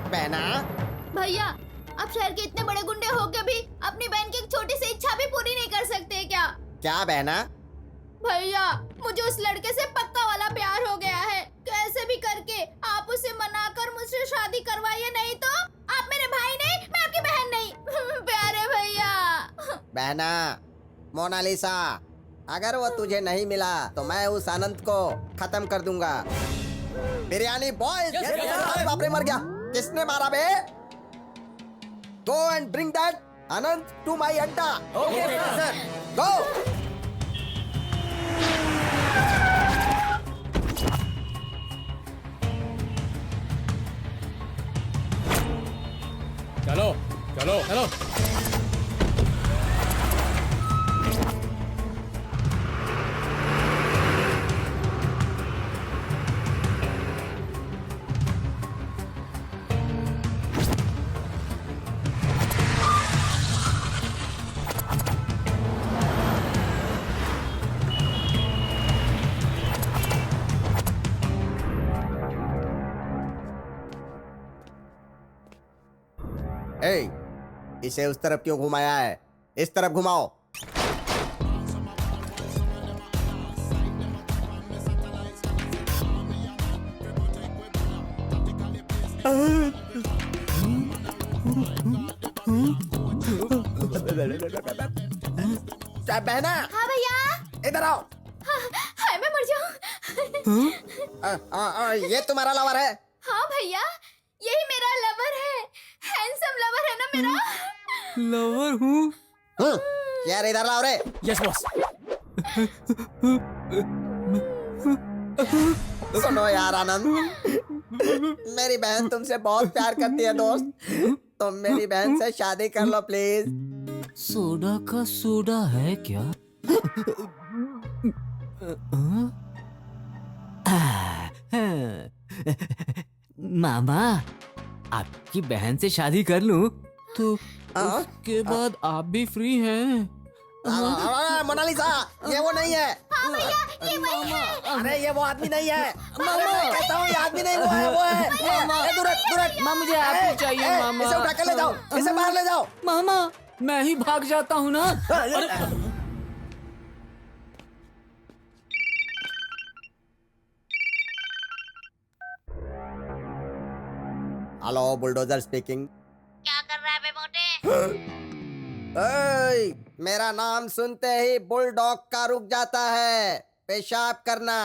बहना, भैया, आप शहर के इतने बड़े गुंडे होके भी अपनी बहन की एक छोटी सी इच्छा भी पूरी नहीं कर सकते क्या? क्या बहना? भैया, मुझे उस लड़के से पक्का वाला प्यार हो गया है। कैसे भी करके आप उसे मनाकर मुझसे शादी करवाइए, नहीं तो आप मेरे भाई नहीं, मैं आपकी बहन नहीं। प्यारे भैया। बहना, मोनालिसा, अगर वो तुझे नहीं मिला तो मैं उस आनंद को खत्म कर दूंगा। बिरयानी बॉयज, अरे बाप रे, मर गया। किसने मारा बे? Go and bring that Anand to my अड्डा। Okay sir, go. चलो चलो चलो। ए, इसे उस तरफ क्यों घुमाया है? इस तरफ घुमाओ। बहना, हाँ भैया। इधर आओ। हाय, मैं मर जाऊं। ये तुम्हारा लवर है? हाँ भैया, यही मेरा लवर है। हैंडसम लवर है ना मेरा। लवर हूँ। यार इधर लाओ रे। Yes boss. सुनो यार आनंद, मेरी बहन तुमसे बहुत प्यार करती है दोस्त। तुम मेरी बहन से शादी कर लो प्लीज। सोडा का सोडा है क्या? मामा, आपकी बहन से शादी कर लूं तो उसके बाद आप भी फ्री हैं। मोनालिसा, ये वो नहीं है। हाँ भैया, ये वही है। अरे ये वो आदमी नहीं है। मैं कहता हूँ ये आदमी नहीं, वो है, वो है। दूर हट, दूर हट। माँ, मुझे आप ही चाहिए मामा। इसे उठा कर ले जाओ, इसे बाहर ले जाओ। मामा, मैं ही भाग जाता हूँ ना। Hello, bulldozer speaking. क्या कर रहा है बे मोटे? मेरा नाम सुनते ही बुलडॉग का रुक जाता है पेशाब करना।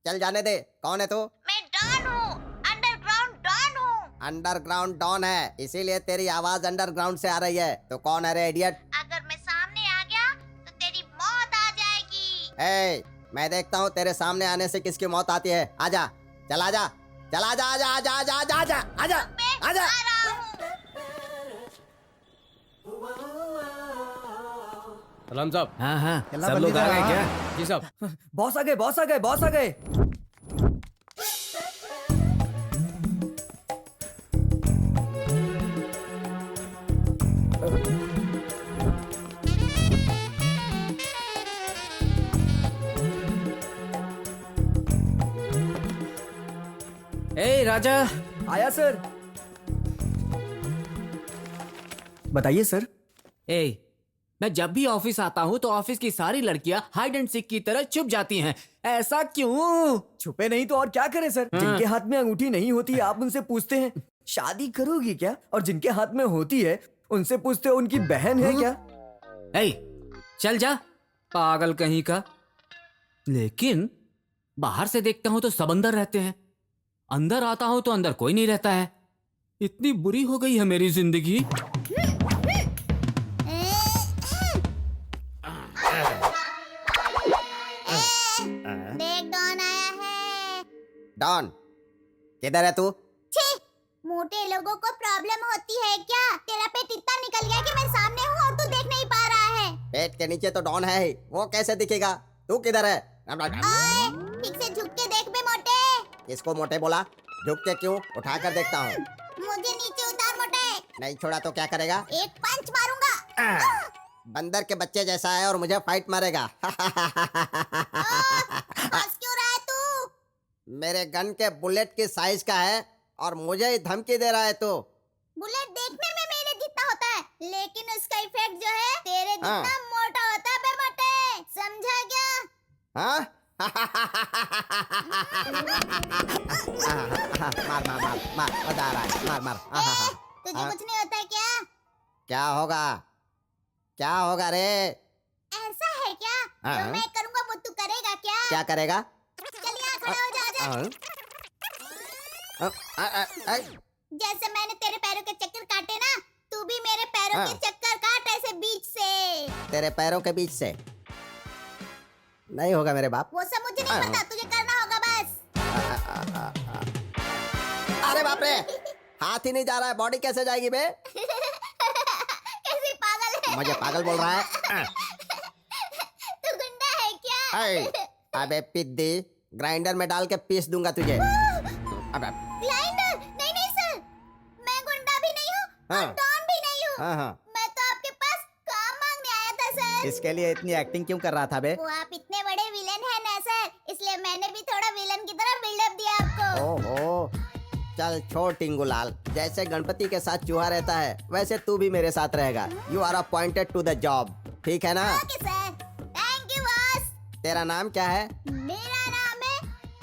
चल जाने दे। कौन है तू? मैं डॉन हूँ, अंडरग्राउंड डॉन हूँ। अंडरग्राउंड डॉन है, इसीलिए तेरी आवाज अंडरग्राउंड से आ रही है। तो कौन है रे इडियट? अगर मैं सामने आ गया तो तेरी मौत आ जाएगी। मैं देखता हूँ तेरे सामने आने से किसकी मौत आती है। आजा, चल आजा, चल आजा, आजा आजा आजा आजा आजा आजा आजा। आ रहा हूँ। सलाम साहब। हाँ हाँ, सब लोग आ गए क्या? जी साहब। बॉस आ गए, बॉस आ गए, बॉस आ गए। ए राजा। आया सर। बताइए सर। ए, मैं जब भी ऑफिस आता हूँ तो ऑफिस की सारी लड़कियां हाइड एंड सीक की तरह छुप जाती हैं। ऐसा क्यों? छुपे नहीं तो और क्या करें सर? जिनके हाथ में अंगूठी नहीं होती आप उनसे पूछते हैं शादी करोगी क्या, और जिनके हाथ में होती है उनसे पूछते हो उनकी बहन है क्या। ए, चल जा पागल कहीं का। लेकिन बाहर से देखता हूँ तो सब अंदर रहते हैं, अंदर आता हूँ तो अंदर कोई नहीं रहता है। इतनी बुरी हो गई है मेरी जिंदगी। देख, डॉन आया है। डॉन, किधर है तू? छी, मोटे लोगों को प्रॉब्लम होती है क्या? तेरा पेट इतना निकल गया कि मैं सामने हूँ और तू देख नहीं पा रहा है। पेट के नीचे तो डॉन है ही, वो कैसे दिखेगा? तू किधर है? ओए, ठीक से झुक के देख बे मोटे। इसको मोटे बोला? झुक के क्यों? उठा कर देखता हूँ। मुझे नीचे उतार मोटे। नहीं छोड़ा तो क्या करेगा? एक पंच मारूंगा। बंदर के बच्चे जैसा है और मुझे फाइट मारेगा। हंस क्यों रहा है तू? मेरे गन के बुलेट की साइज का है और मुझे ही धमकी दे रहा है तू। बुलेट देखने में मेरे जितना होता है, लेकिन उसका इफेक्ट जो है तेरे जितना मोटा होता है बे मोटे, समझा क्या? हाँ? मार मार मार मार, मजा आ रहा है, मार मार। तुझे कुछ नहीं होता है क्या? क्या होगा? क्या होगा रे? ऐसा है क्या? जो मैं करूँगा वो तू करेगा क्या? क्या करेगा? चल यहाँ खड़ा हो जा, आजा। जैसे मैंने तेरे पैरों के चक्कर काटे ना, तू भी मेरे पैरों के चक्कर काट ऐसे बीच से। तेरे पैरों के बीच से नहीं होगा मेरे बाप। वो सब मुझे नहीं पता, तुझे करना होगा बस। अरे बाप रे, हाथ ही नहीं जा रहा है, बॉडी कैसे जाएगी बे? कैसी पागल है? मुझे पागल बोल रहा है? तू गुंडा है क्या? अबे पिद्दी, ग्राइंडर में डाल के पीस दूंगा तुझे। अबे ग्राइंडर? नहीं नहीं सर, मैं गुंडा भी नहीं हूँ और डॉन भी नहीं हूँ। मैं तो आपके पास काम मांगने आया था सर। इसके लिए इतनी एक्टिंग क्यों कर रहा था बे? वो आप इतने बड़े विलन हैं ना सर, इसलिए मैंने भी थोड़ा विलन की तरह बिल्डअप दिया आपको। ओहो, चल छोड़ टिंगूलाल, जैसे गणपति के साथ चूहा रहता है वैसे तू भी मेरे साथ रहेगा। You are appointed to the job, ठीक है ना? Okay sir, thank you boss. तेरा नाम क्या है? मेरा नाम है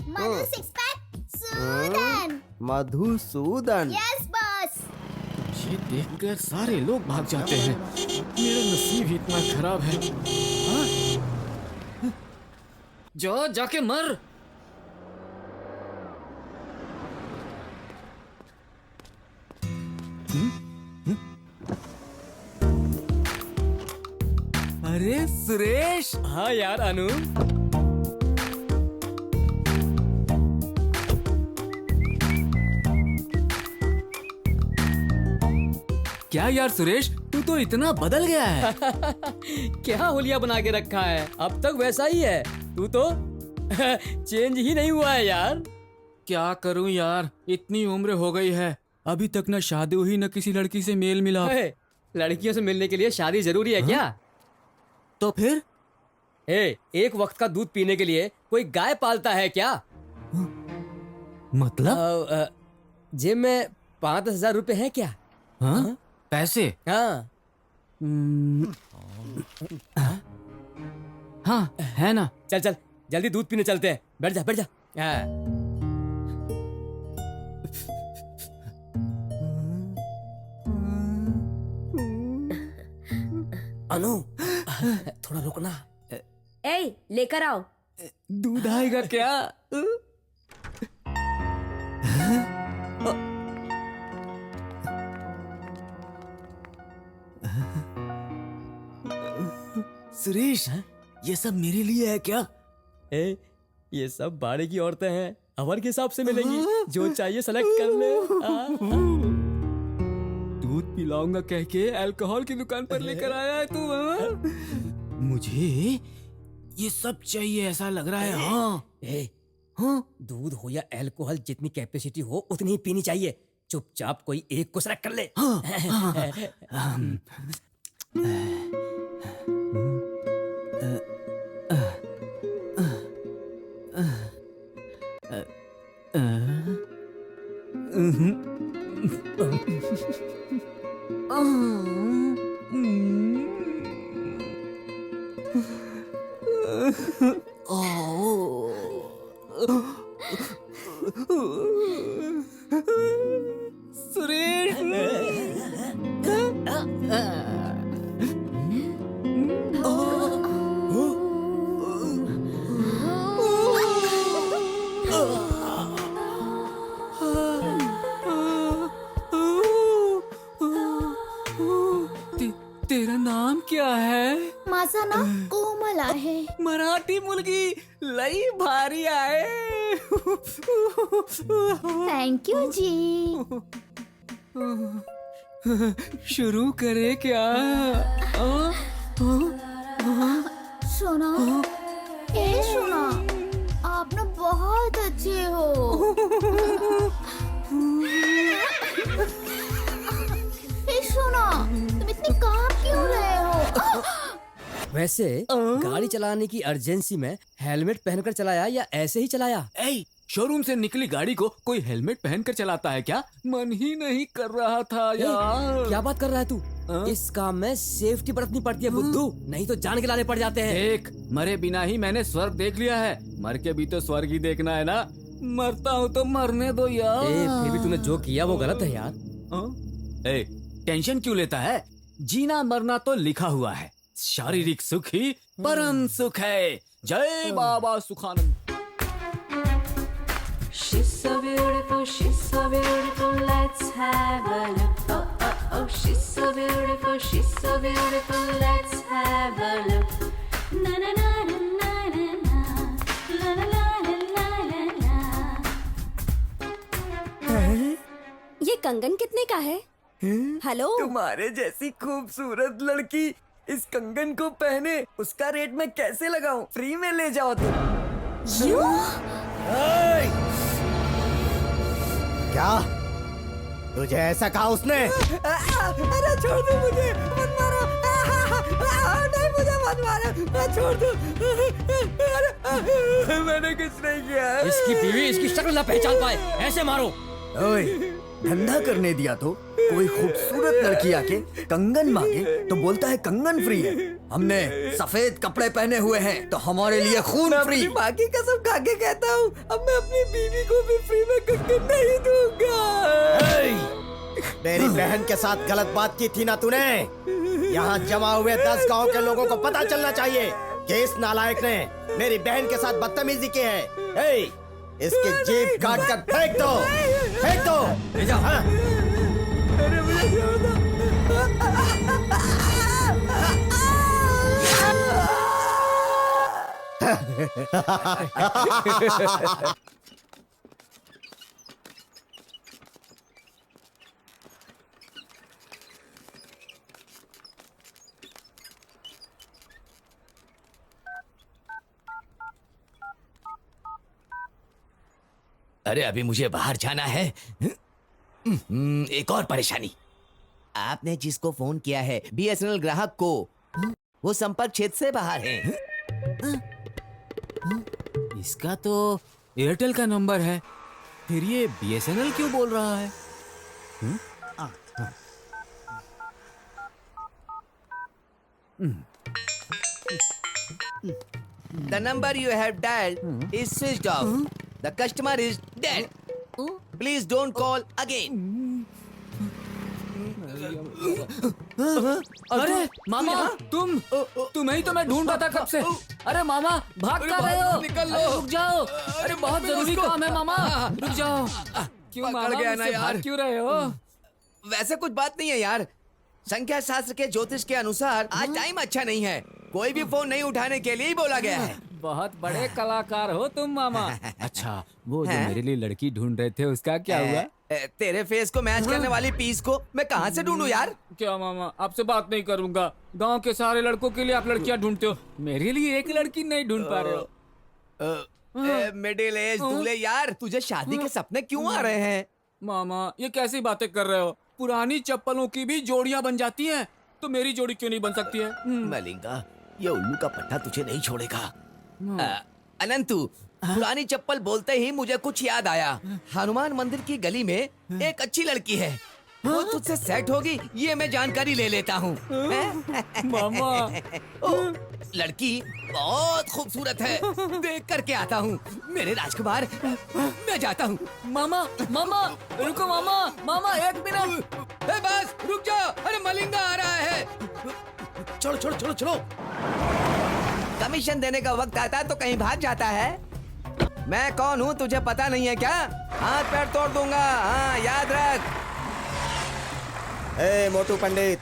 Madhu six pack Sudan. Madhusudan. Yes boss. ये देखकर सारे लोग भाग जाते हैं। मेरा नसीब ही इतना खराब है। हाँ? जाके मर। अरे सुरेश। हाँ यार अनु, क्या यार सुरेश, तू तो इतना बदल गया है। क्या होलिया बना के रखा है, अब तक वैसा ही है। तू तो चेंज ही नहीं हुआ है यार। क्या करूं यार, इतनी उम्र हो गई है, अभी तक न शादी हुई न किसी लड़की से मेल मिला। लड़कियों से मिलने के लिए शादी जरूरी है क्या? तो फिर एक वक्त का दूध पीने के लिए कोई गाय पालता है क्या? मतलब जेब में 5,000 रुपए है क्या? हाँ? पैसे? हाँ हाँ है ना। चल चल जल्दी दूध पीने चलते हैं, बैठ जा बैठ जा। हाँ। अनु थोड़ा रुकना। ए, लेकर आओ। दूध आएगा क्या? सुरेश, ये सब मेरे लिए है क्या? ये सब बाड़े की औरतें हैं, अवर के हिसाब से मिलेंगी, जो चाहिए सेलेक्ट कर ले। दूध पिलाऊंगा कह के अल्कोहल की दुकान पर लेकर आया है तू। मुझे ये सब चाहिए ऐसा लग रहा है। हाँ दूध हो या अल्कोहल, जितनी कैपेसिटी हो उतनी ही पीनी चाहिए। चुपचाप कोई एक को सेलेक्ट कर ले। सुरेश, तेरा नाम क्या है? माझा नाव कोमल आहे. मराठी मुलगी लई भारी आहे. थैंक यू जी. शुरू करे क्या? सुना, ये सुना, आप ना बहुत अच्छे हो. ये सुना, तुम इतनी काम क्यों रहे हो? वैसे गाड़ी चलाने की अर्जेंसी में हेलमेट पहनकर चलाया या ऐसे ही चलाया? शोरूम से निकली गाड़ी को कोई हेलमेट पहनकर चलाता है क्या? मन ही नहीं कर रहा था यार। क्या बात कर रहा है तू? हाँ? इस काम में सेफ्टी बरतनी पड़ती है बुद्धू, नहीं तो जान के लाने पड़ जाते हैं। देख, मरे बिना ही मैंने स्वर्ग देख लिया है, मर के भी तो स्वर्ग ही देखना है ना। मरता हूँ तो मरने दो यार। फिर भी तूने जो किया वो गलत है यार। ए, टेंशन क्यों लेता है? जीना मरना तो लिखा हुआ है, शारीरिक सुख ही परम सुख है। जय बाबा Sukhanand. She's so beautiful, let's have a look. Oh, oh, oh, she's so beautiful, let's have a look. Na na na na na na na, la la la la la la. ये कंगन कितने का है? हेलो, तुम्हारे जैसी खूबसूरत लड़की इस कंगन को पहने, उसका रेट मैं कैसे लगाऊं? फ्री में ले जाओ तुम। क्या तुझे ऐसा कहा उसने? अरे छोड़ दो मुझे, मत मारो। नहीं, मुझे मत मारो, छोड़ दो। मैंने कुछ नहीं किया। इसकी बीवी इसकी शक्ल ना पहचान पाए, ऐसे मारो। ओए, धंधा करने दिया तो कोई खूबसूरत लड़की आके कंगन मांगे तो बोलता है कंगन फ्री है। हमने सफेद कपड़े पहने हुए हैं तो हमारे लिए खून फ्री। बाकी कसम खा के कहता हूँ, अब मैं अपनी बीवी को भी फ्री में कंगन नहीं दूंगा। मेरी बहन के साथ गलत बात की थी ना तूने? यहाँ जमा हुए 10 गांव के लोगों को पता चलना चाहिए कि इस नालायक ने मेरी बहन के साथ बदतमीजी की है। इसकी जीभ काट कर फेंक दो, फेंक दो। हाँ? अरे मुझे छोड़ दो। अरे अभी मुझे बाहर जाना है। एक और परेशानी। आपने जिसको फोन किया है बीएसएनएल ग्राहक को, वो संपर्क क्षेत्र से बाहर है। इसका तो एयरटेल का नंबर है, फिर ये बीएसएनएल क्यों बोल रहा है? The number you have dialed is switched off. The customer is dead. Please don't call again. अरे मामा, तुम्हें ही तो मैं ढूंढ रहा था कब से। अरे मामा, भाग कर रहे हो? निकल लो। अरे रुक जाओ, अरे बहुत जरूरी काम है मामा, रुक जाओ। क्यों मामा, गया ना मुझसे यार। भाग क्यों रहे हो? वैसे कुछ बात नहीं है यार। संख्या शास्त्र के ज्योतिष के अनुसार आज टाइम अच्छा नहीं है। कोई भी फोन नहीं उठाने के लिए ही बोला गया है। बहुत बड़े कलाकार हो तुम मामा। अच्छा, वो जो हैं? मेरे लिए लड़की ढूंढ रहे थे उसका क्या हुआ? तेरे फेस को मैच करने वाली पीस को मैं कहाँ से ढूंढूं यार? क्या मामा, आपसे बात नहीं करूंगा। गांव के सारे लड़कों के लिए आप लड़कियां ढूंढते हो, मेरे लिए एक लड़की नहीं ढूंढ पा रहे हो। मिडिल एज दूल्हे यार, तुझे शादी के सपने क्यों आ रहे हैं? मामा, ये कैसी बातें कर रहे हो? पुरानी चप्पलों की भी जोड़ियां बन जाती हैं, तो मेरी जोड़ी क्यों नहीं बन सकती है? मलिंगा, ये उल्लू का पट्टा तुझे नहीं छोड़ेगा। अनंतु, पुरानी चप्पल बोलते ही मुझे कुछ याद आया। हनुमान मंदिर की गली में एक अच्छी लड़की है, वो तुझसे सेट होगी, ये मैं जानकारी ले लेता हूँ। मामा, लड़की बहुत खूबसूरत है, देख करके आता हूँ। मेरे राजकुमार, मैं जाता हूँ। मामा, मामा, रुको मामा, मामा एक मिनट। बस रुक जाओ, अरे मलिंगा आ रहा है। चलो चलो चलो चलो। कमीशन देने का वक्त आता है तो कहीं भाग जाता है। मैं कौन हूँ तुझे पता नहीं है क्या? हाथ पैर तोड़ दूंगा, हाँ याद रख। ए मोटू पंडित,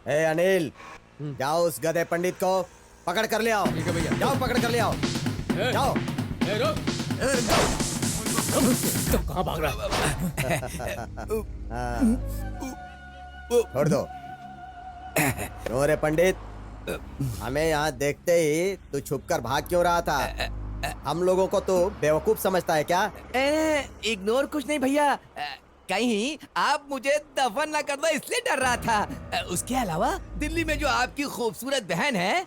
ए अनिल, जाओ उस गधे पंडित को पकड़ कर ले आओ। ठीक है भैया, जाओ पकड़ कर ले आओ, जाओ। कहाँ भाग रहा? छोड़ दो। क्यों रे पंडित, हमें यहाँ देखते ही तू छुपकर भाग क्यों रहा था? हम लोगों को तो बेवकूफ समझता है क्या? इग्नोर कुछ नहीं भैया, कहीं आप मुझे दफन ना कर दो इसलिए डर रहा था। उसके अलावा दिल्ली में जो आपकी खूबसूरत बहन है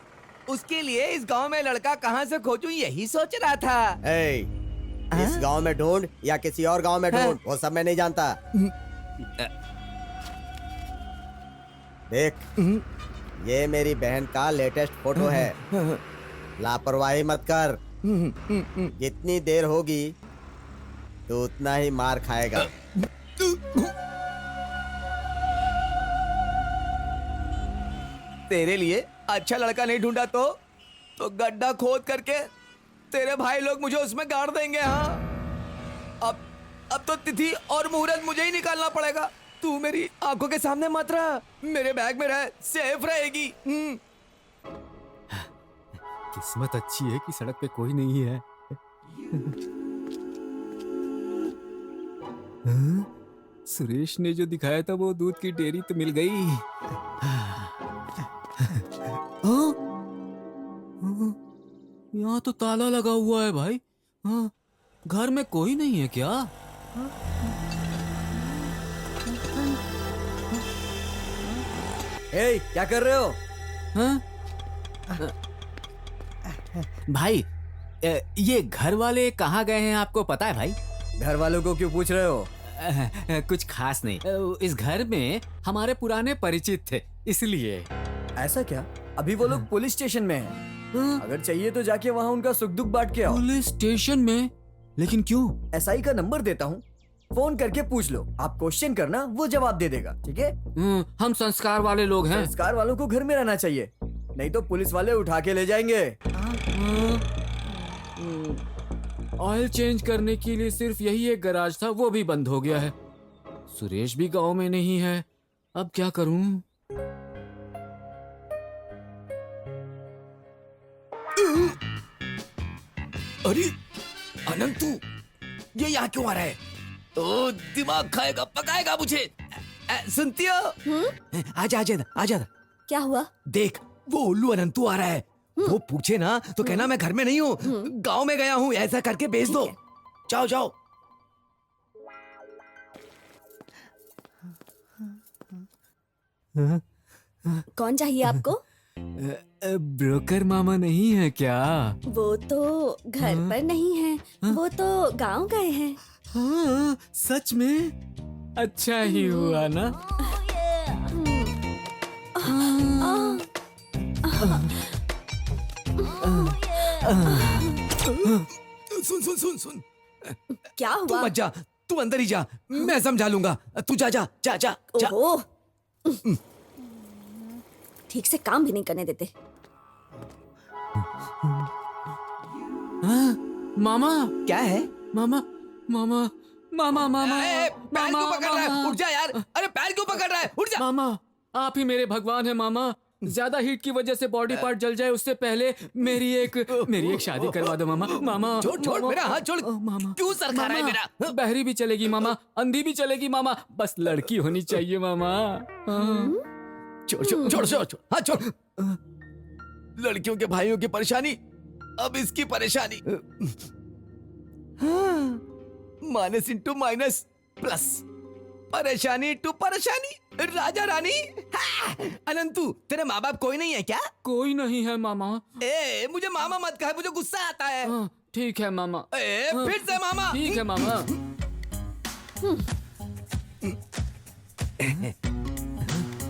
उसके लिए इस गांव में लड़का कहाँ से खोजूं यही सोच रहा था। ए, इस गांव में ढूंढ या किसी और गांव में ढूंढ, वो सब मैं नहीं जानता। देख, ये मेरी बहन का लेटेस्ट फोटो है। लापरवाही मत कर। जितनी देर होगी तो उतना ही मार खाएगा। तेरे लिए अच्छा लड़का नहीं ढूंढा तो गड्ढा खोद करके तेरे भाई लोग मुझे उसमें गाड़ देंगे। हाँ, अब तो तिथि और मुहूर्त मुझे ही निकालना पड़ेगा। तू मेरी आंखों के सामने मत रह, मेरे बैग में रह, सेफ रहेगी। किस्मत अच्छी है कि सड़क पे कोई नहीं है। हाँ? सुरेश ने जो दिखाया था वो दूध की डेयरी तो मिल गई। यहाँ तो ताला लगा हुआ है भाई। हाँ, घर में कोई नहीं है क्या? ए, क्या कर रहे हो? हाँ? भाई, ये घर वाले कहाँ गए हैं आपको पता है भाई? घर वालों को क्यों पूछ रहे हो? कुछ खास नहीं। इस घर में हमारे पुराने परिचित थे इसलिए। ऐसा क्या? अभी वो लोग पुलिस स्टेशन में हैं। अगर चाहिए तो जाके वहाँ उनका सुख दुख बांट के आओ। पुलिस स्टेशन में? लेकिन क्यों? एसआई का नंबर देता हूँ, फोन करके पूछ लो। आप क्वेश्चन करना, वो जवाब दे देगा। ठीक है? हम संस्कार वाले लोग हैं। संस्कार वालों को घर में रहना चाहिए, नहीं तो पुलिस वाले उठा के ले जाएंगे। ऑयल चेंज करने के लिए सिर्फ यही एक गैराज था, वो भी बंद हो गया है। सुरेश भी गांव में नहीं है, अब क्या करूं? अरे अनंत, तू ये यहाँ क्यों आ रहा है? ओ, दिमाग खाएगा, पकाएगा मुझे। सुनती हो? आजा आजा आजा। क्या हुआ? देख, वो उल्लू अनंतू आ रहा है। वो पूछे ना तो कहना मैं घर में नहीं हूँ, गांव में गया हूँ, ऐसा करके भेज दो। जाओ जाओ। कौन चाहिए आपको? ब्रोकर मामा नहीं है क्या? वो तो घर पर नहीं है, वो तो गांव गए हैं। हाँ, सच में? अच्छा ही हुआ ना। सुन सुन सुन सुन, क्या हुआ? तू मत जा, तू अंदर ही जा, मैं समझा लूंगा। तू जा जा जा जा जा। ओहो, ठीक से काम भी नहीं करने देते। मामा, क्या है? मामा मामा मामा मामा पैर क्यों पकड़ रहा है? उठ जा यार। अरे पैर क्यों पकड़ रहा है? उठ जा। मामा, आप ही मेरे भगवान है मामा। ज्यादा हीट की वजह से बॉडी पार्ट जल जाए उससे पहले मेरी एक शादी करवा दो मामा। मामा छोड़ मेरा हाथ छोड़। मामा, क्यों सर खा रहा है मेरा? बहरी भी चलेगी मामा, अंधी भी चलेगी मामा, बस लड़की होनी चाहिए मामा। छोड़ छोड़ छोड़ छोड़ छोड़, हाँ छोड़। लड़कियों के भाइयों की परेशानी, अब इसकी परेशानी। माइनस इंटू माइनस प्लस, परेशानी टू परेशानी। राजा रानी। अनंतु, तेरे माँ बाप कोई नहीं है क्या? कोई नहीं है मामा। ए, मुझे मामा मत कह, मुझे गुस्सा आता है। ठीक है मामा। ए, फिर से मामा। ठीक है मामा।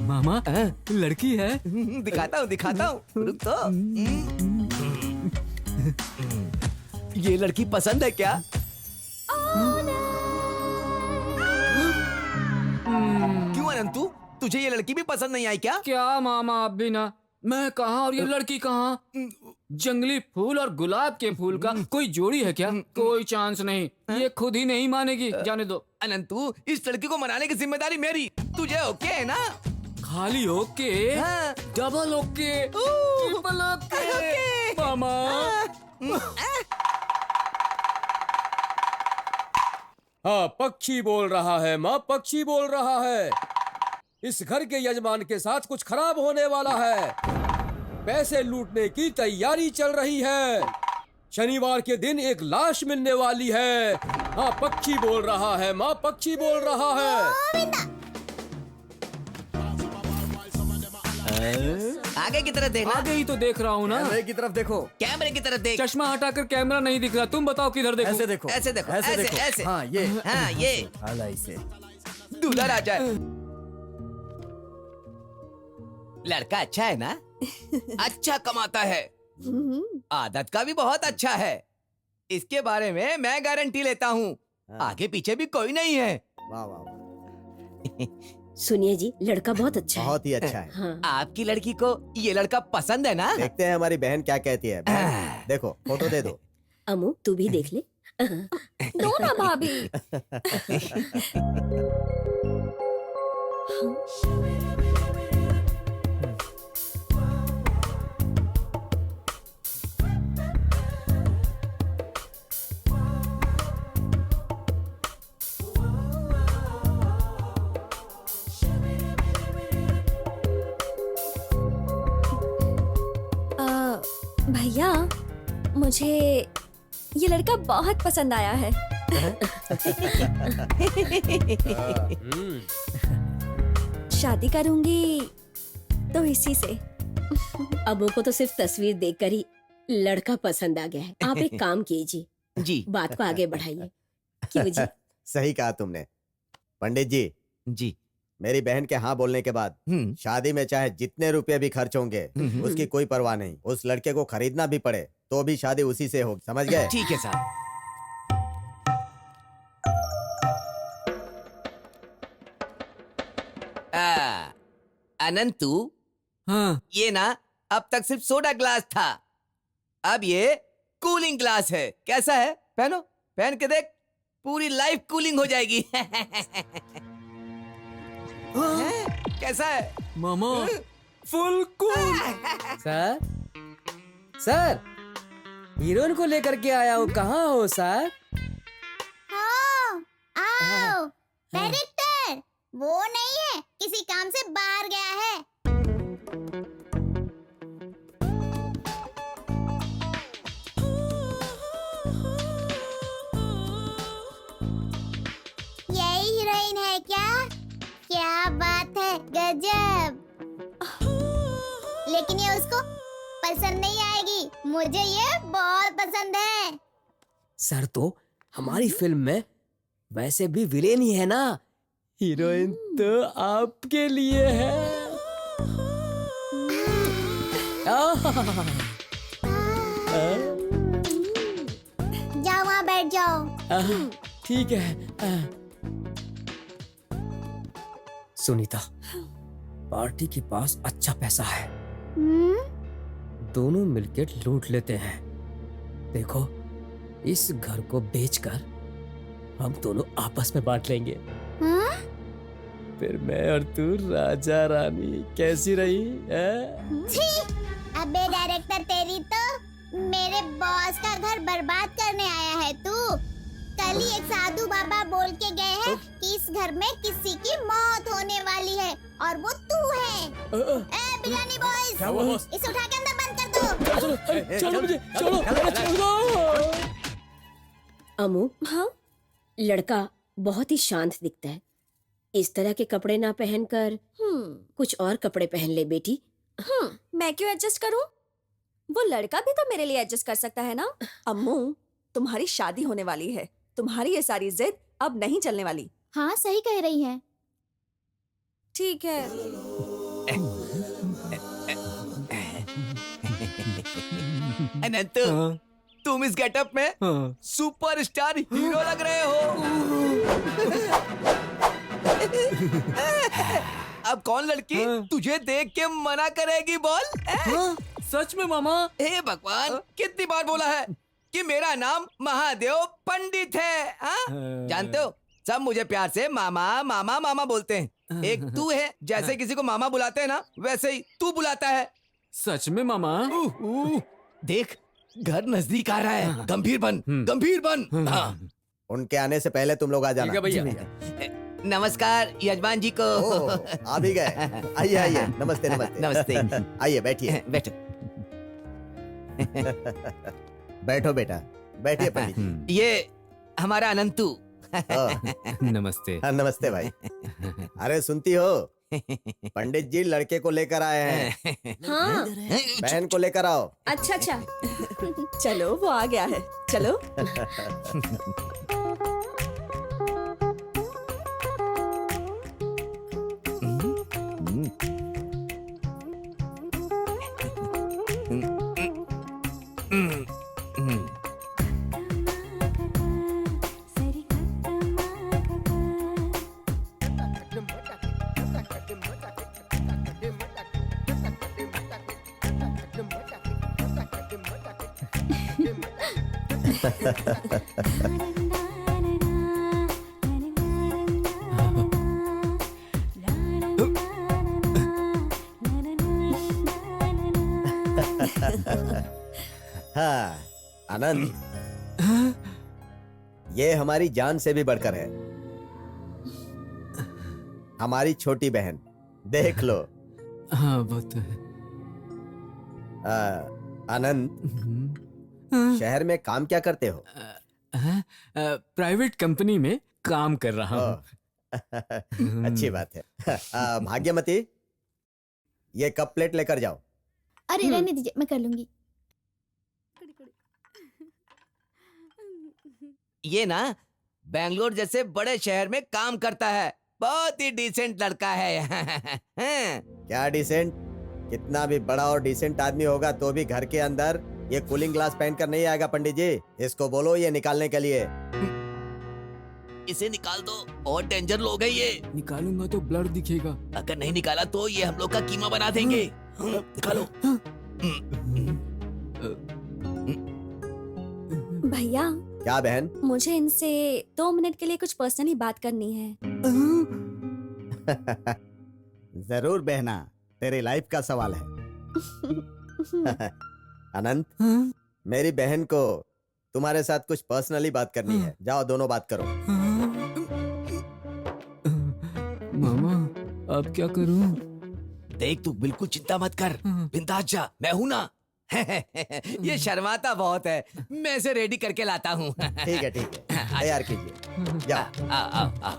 मामा, लड़की है। दिखाता हूँ रुक तो। ये लड़की पसंद है क्या? क्यों अनंतु, तुझे ये लड़की भी पसंद नहीं आई क्या? क्या मामा, आप भी ना। मैं कहाँ और ये लड़की कहाँ? जंगली फूल और गुलाब के फूल का कोई जोड़ी है क्या? कोई चांस नहीं, ये खुद ही नहीं मानेगी। जाने दो। अनंतु, इस लड़की को मनाने की जिम्मेदारी मेरी, तुझे ओके है ना? खाली ओके? हाँ। डबल ओके, ट्रिपल ओके मामा। हाँ, पक्षी बोल रहा है माँ, पक्षी बोल रहा है। इस घर के यजमान के साथ कुछ खराब होने वाला है। पैसे लूटने की तैयारी चल रही है। शनिवार के दिन एक लाश मिलने वाली है। हाँ, पक्षी बोल रहा है माँ, पक्षी बोल रहा है। आगे की तरफ देखना। आगे ही तो देख रहा हूँ ना। कैमरे की तरफ देखो। कैमरे की तरफ देख। चश्मा हटाकर कैमरा नहीं दिख रहा, तुम बताओ किधर देखूं? ऐसे देखो, ऐसे देखो, ऐसे ऐसे, देखो। ऐसे। हाँ ये हाँ ये हाला इसे। दूल्हा राजा है। लड़का अच्छा है ना? अच्छा कमाता है, आदत का भी बहुत अच्छा है। इसके बारे में मैं गारंटी लेता हूँ। आगे पीछे भी कोई नहीं है। वाह वाह वाह, सुनिए जी, लड़का बहुत अच्छा है। बहुत ही अच्छा है। हाँ। आपकी लड़की को ये लड़का पसंद है ना? देखते हैं हमारी बहन क्या कहती है। बहन, देखो फोटो दे दो। अमू तू भी देख ले। दो ना भाभी। भैया, मुझे ये लड़का बहुत पसंद आया है। शादी करूंगी तो इसी से। अबू को तो सिर्फ तस्वीर देखकर ही लड़का पसंद आ गया है। आप एक काम कीजिए, जी बात को आगे बढ़ाइए। क्यों जी? सही कहा तुमने। पंडित जी, जी। मेरी बहन के हाँ बोलने के बाद शादी में चाहे जितने रुपए भी खर्च होंगे उसकी कोई परवाह नहीं। उस लड़के को खरीदना भी पड़े तो भी शादी उसी से होगी, समझ गए? ठीक है साहब। अनंतु, हाँ। ये ना अब तक सिर्फ सोडा ग्लास था, अब ये कूलिंग ग्लास है। कैसा है? पहनो, पहन के देख, पूरी लाइफ कूलिंग हो जाएगी। कैसा है मामा? Full cool. Sir, sir, heroine को लेकर के आया हूँ। कहाँ हो सर? हाँ, आओ। डायरेक्टर वो नहीं है, किसी काम से बाहर गया है। यही हीरोइन है क्या? क्या बात है, गजब। लेकिन ये उसको पसंद नहीं आएगी, मुझे ये बहुत पसंद है। सर तो हमारी फिल्म में वैसे भी विलेन ही है ना। हीरोइन तो आपके लिए है। जाओ वहाँ बैठ जाओ। ठीक है। सुनीता, पार्टी के पास अच्छा पैसा है, दोनों मिलकर लूट लेते हैं। देखो, इस घर को बेचकर हम दोनों आपस में बांट लेंगे। हाँ? फिर मैं और तू राजा रानी। कैसी रही है? अबे डायरेक्टर, तेरी तो मेरे बॉस का घर बर्बाद करने आया है तू। कल ही एक साधु बाबा बोल के गए हैं कि इस घर में किसी की मौत होने वाली है और वो तू है। ए बिरयानी बॉयज, इसे उठा के अंदर बंद कर दो। चलो मुझे, चलो। अमू, हाँ, लड़का बहुत ही शांत दिखता है। इस तरह के कपड़े ना पहनकर कुछ और कपड़े पहन ले बेटी। मैं क्यों एडजस्ट करूं? वो लड़का भी तो मेरे लिए एडजस्ट कर सकता है ना। अम्मू, तुम्हारी शादी होने वाली है, तुम्हारी ये सारी जिद अब नहीं चलने वाली। हाँ, सही कह रही है। ठीक है। अनंत, तुम इस गेटअप में सुपरस्टार हीरो लग रहे हो। अब कौन लड़की तुझे देख के मना करेगी बोल? सच में मामा? हे भगवान, कितनी बार बोला है कि मेरा नाम महादेव पंडित है। जानते हो, सब मुझे प्यार से मामा मामा मामा बोलते हैं। एक तू है, जैसे किसी को मामा बुलाते हैं ना, वैसे ही तू बुलाता है। सच में मामा? देख, घर नजदीक आ रहा है। गंभीर बन, गंभीर बन। हाँ। उनके आने से पहले तुम लोग आ जाना। भैया। नमस्कार यजमान जी को। आ भी गए। आइए आइए, नमस्ते नमस्ते। नमस्ते। आइए बैठिए। बैठो। बैठो बेटा, बैठिए पंडित जी। ये हमारा अनंतु। नमस्ते। हाँ, नमस्ते भाई। अरे सुनती हो, पंडित जी लड़के को लेकर आए हैं। हाँ बहन को लेकर आओ। अच्छा अच्छा चलो वो आ गया है, चलो। हाँ आनंद, ये हमारी जान से भी बढ़कर है, हमारी छोटी बहन। देख लो। हाँ वो तो है। आनंद, शहर में काम क्या करते हो? प्राइवेट कंपनी में काम कर रहा हूँ। अच्छी बात है। भाग्यमती, ये कप प्लेट लेकर जाओ। अरे रहने दीजिए, मैं कर लूंगी। ये ना बेंगलोर जैसे बड़े शहर में काम करता है, बहुत ही डिसेंट लड़का है। क्या डिसेंट? कितना भी बड़ा और डिसेंट आदमी होगा तो भी घर के अंदर ये कूलिंग ग्लास पहनकर नहीं आएगा। पंडित जी, इसको बोलो ये निकालने के लिए। इसे निकाल दो, बहुत डेंजर लोग हैं ये। निकालूंगा तो ब्लड दिखेगा। अगर नहीं निकाला तो ये हम लोग का कीमा बना देंगे। निकालो। भैया, क्या बहन? मुझे इनसे 2 मिनट के लिए कुछ पर्सनली बात करनी है। जरूर बहना, तेरी लाइफ का सवाल है। अनंत, मेरी बहन को तुम्हारे साथ कुछ पर्सनली बात करनी है। जाओ दोनों बात करो। मामा अब क्या करूं? देख तू बिल्कुल चिंता मत कर, बिंदास जा, मैं हूं ना। ये शर्माता बहुत है, मैं इसे रेडी करके लाता हूँ। ठीक है तैयार कीजिए, जाओ। आ।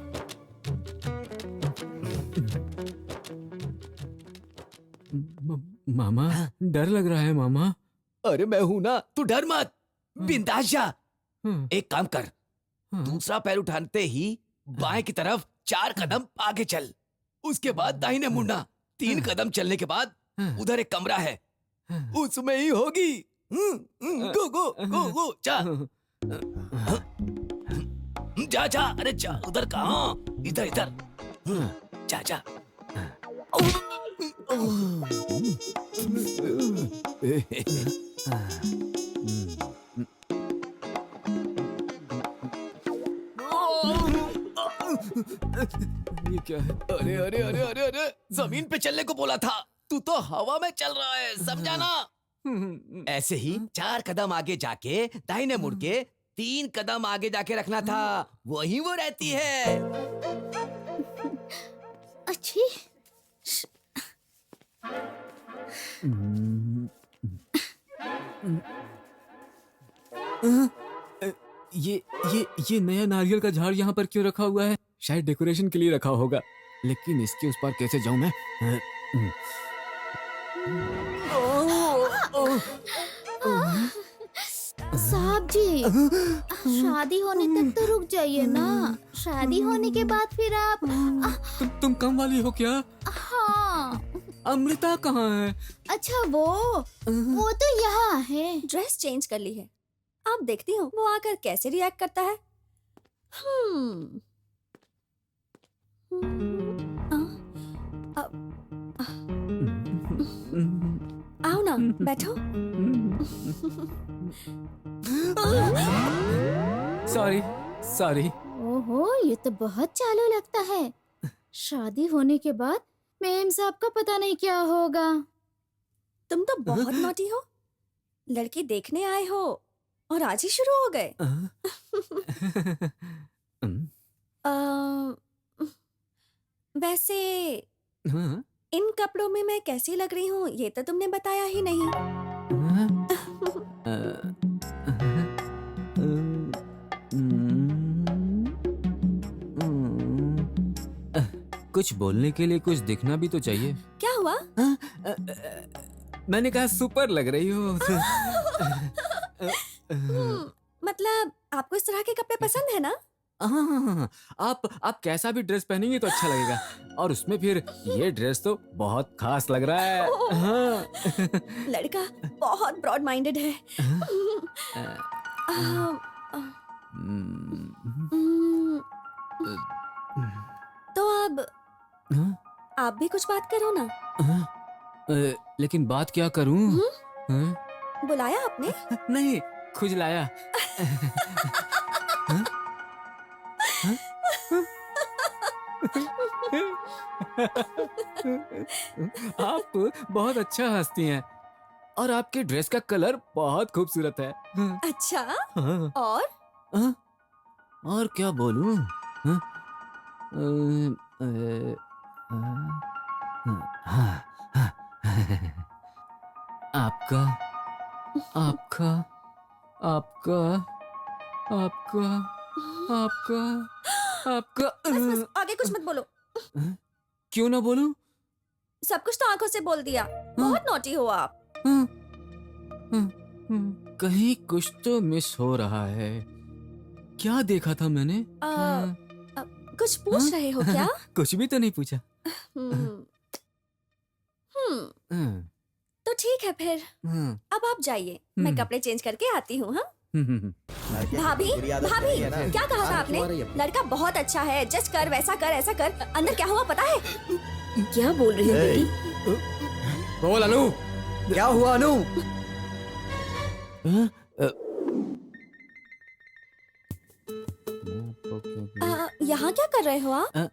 मामा डर लग रहा है मामा। अरे मैं हूं ना, तू डर मत, बिंदास जा। एक काम कर, दूसरा पैर उठाते ही बाएं की तरफ 4 कदम आगे चल, उसके बाद दाहिने मुड़ना। 3 कदम चलने के बाद उधर एक कमरा है, उसमें ही होगी। गो गो गो गो जा। जा जा, अरे जा, उधर कहाँ, इधर इधर जा जा। ये क्या है? अरे अरे अरे अरे अरे, जमीन पे चलने को बोला था, तू तो हवा में चल रहा है, समझा ना? ऐसे ही 4 कदम आगे जाके दाहिने मुड़ के 3 कदम आगे जाके रखना था, वही वो रहती है। अच्छी। ये नया नारियल का झाड़ यहाँ पर क्यों रखा हुआ है? शायद डेकोरेशन के लिए रखा होगा, लेकिन इसके उस पार कैसे जाऊं मैं? साहब जी, शादी होने तक तो रुक जाइए ना। शादी होने के बाद फिर आप तुम कम वाली हो क्या? हाँ। अमृता कहाँ है? अच्छा वो तो यहाँ है। ड्रेस चेंज कर ली है, अब देखती हूँ वो आकर कैसे रिएक्ट करता है। आओ ना, बैठो। सॉरी। ओहो, ये तो बहुत चालू लगता है। शादी होने के बाद मेम साहब का पता नहीं क्या होगा। तुम तो बहुत नॉटी हो, लड़की देखने आए हो और आज ही शुरू हो गए। वैसे इन कपड़ों में मैं कैसी लग रही हूँ ये तो तुमने बताया ही नहीं। कुछ बोलने के लिए कुछ दिखना भी तो चाहिए। क्या हुआ? मैंने कहा सुपर लग रही हो। मतलब आपको इस तरह के कपड़े पसंद है ना? हाँ, आप कैसा भी ड्रेस पहनेंगे तो अच्छा लगेगा, और उसमें फिर ये ड्रेस तो बहुत खास लग रहा है। हाँ। लड़का बहुत ब्रॉड माइंडेड है। तो अब आप भी कुछ बात करो ना। लेकिन बात क्या करूं? हाँ? बुलाया आपने? नहीं, खुजलाया। आप बहुत अच्छा हंसती हैं, और आपके ड्रेस का कलर बहुत खूबसूरत है। अच्छा, हाँ। और? और क्या बोलूं? हाँ? आपका आपका आपका आपका आपका आपका बस आगे कुछ मत बोलो। क्यों ना बोलूं? सब कुछ तो आंखों से बोल दिया। बहुत नॉटी हो आप। कहीं कुछ तो मिस हो रहा है। क्या देखा था मैंने? कुछ पूछ रहे हो क्या? कुछ भी तो नहीं पूछा। तो ठीक है फिर। अब आप जाइए, मैं कपड़े चेंज करके आती हूँ। हाँ भाभी, भाभी, क्या कहा था आपने? लड़का बहुत अच्छा है, जज कर, वैसा कर, ऐसा कर। अंदर क्या हुआ पता है? क्या बोल रही हो बेटी? बोल अनु, क्या हुआ अनु? यहाँ क्या कर रहे हो आप?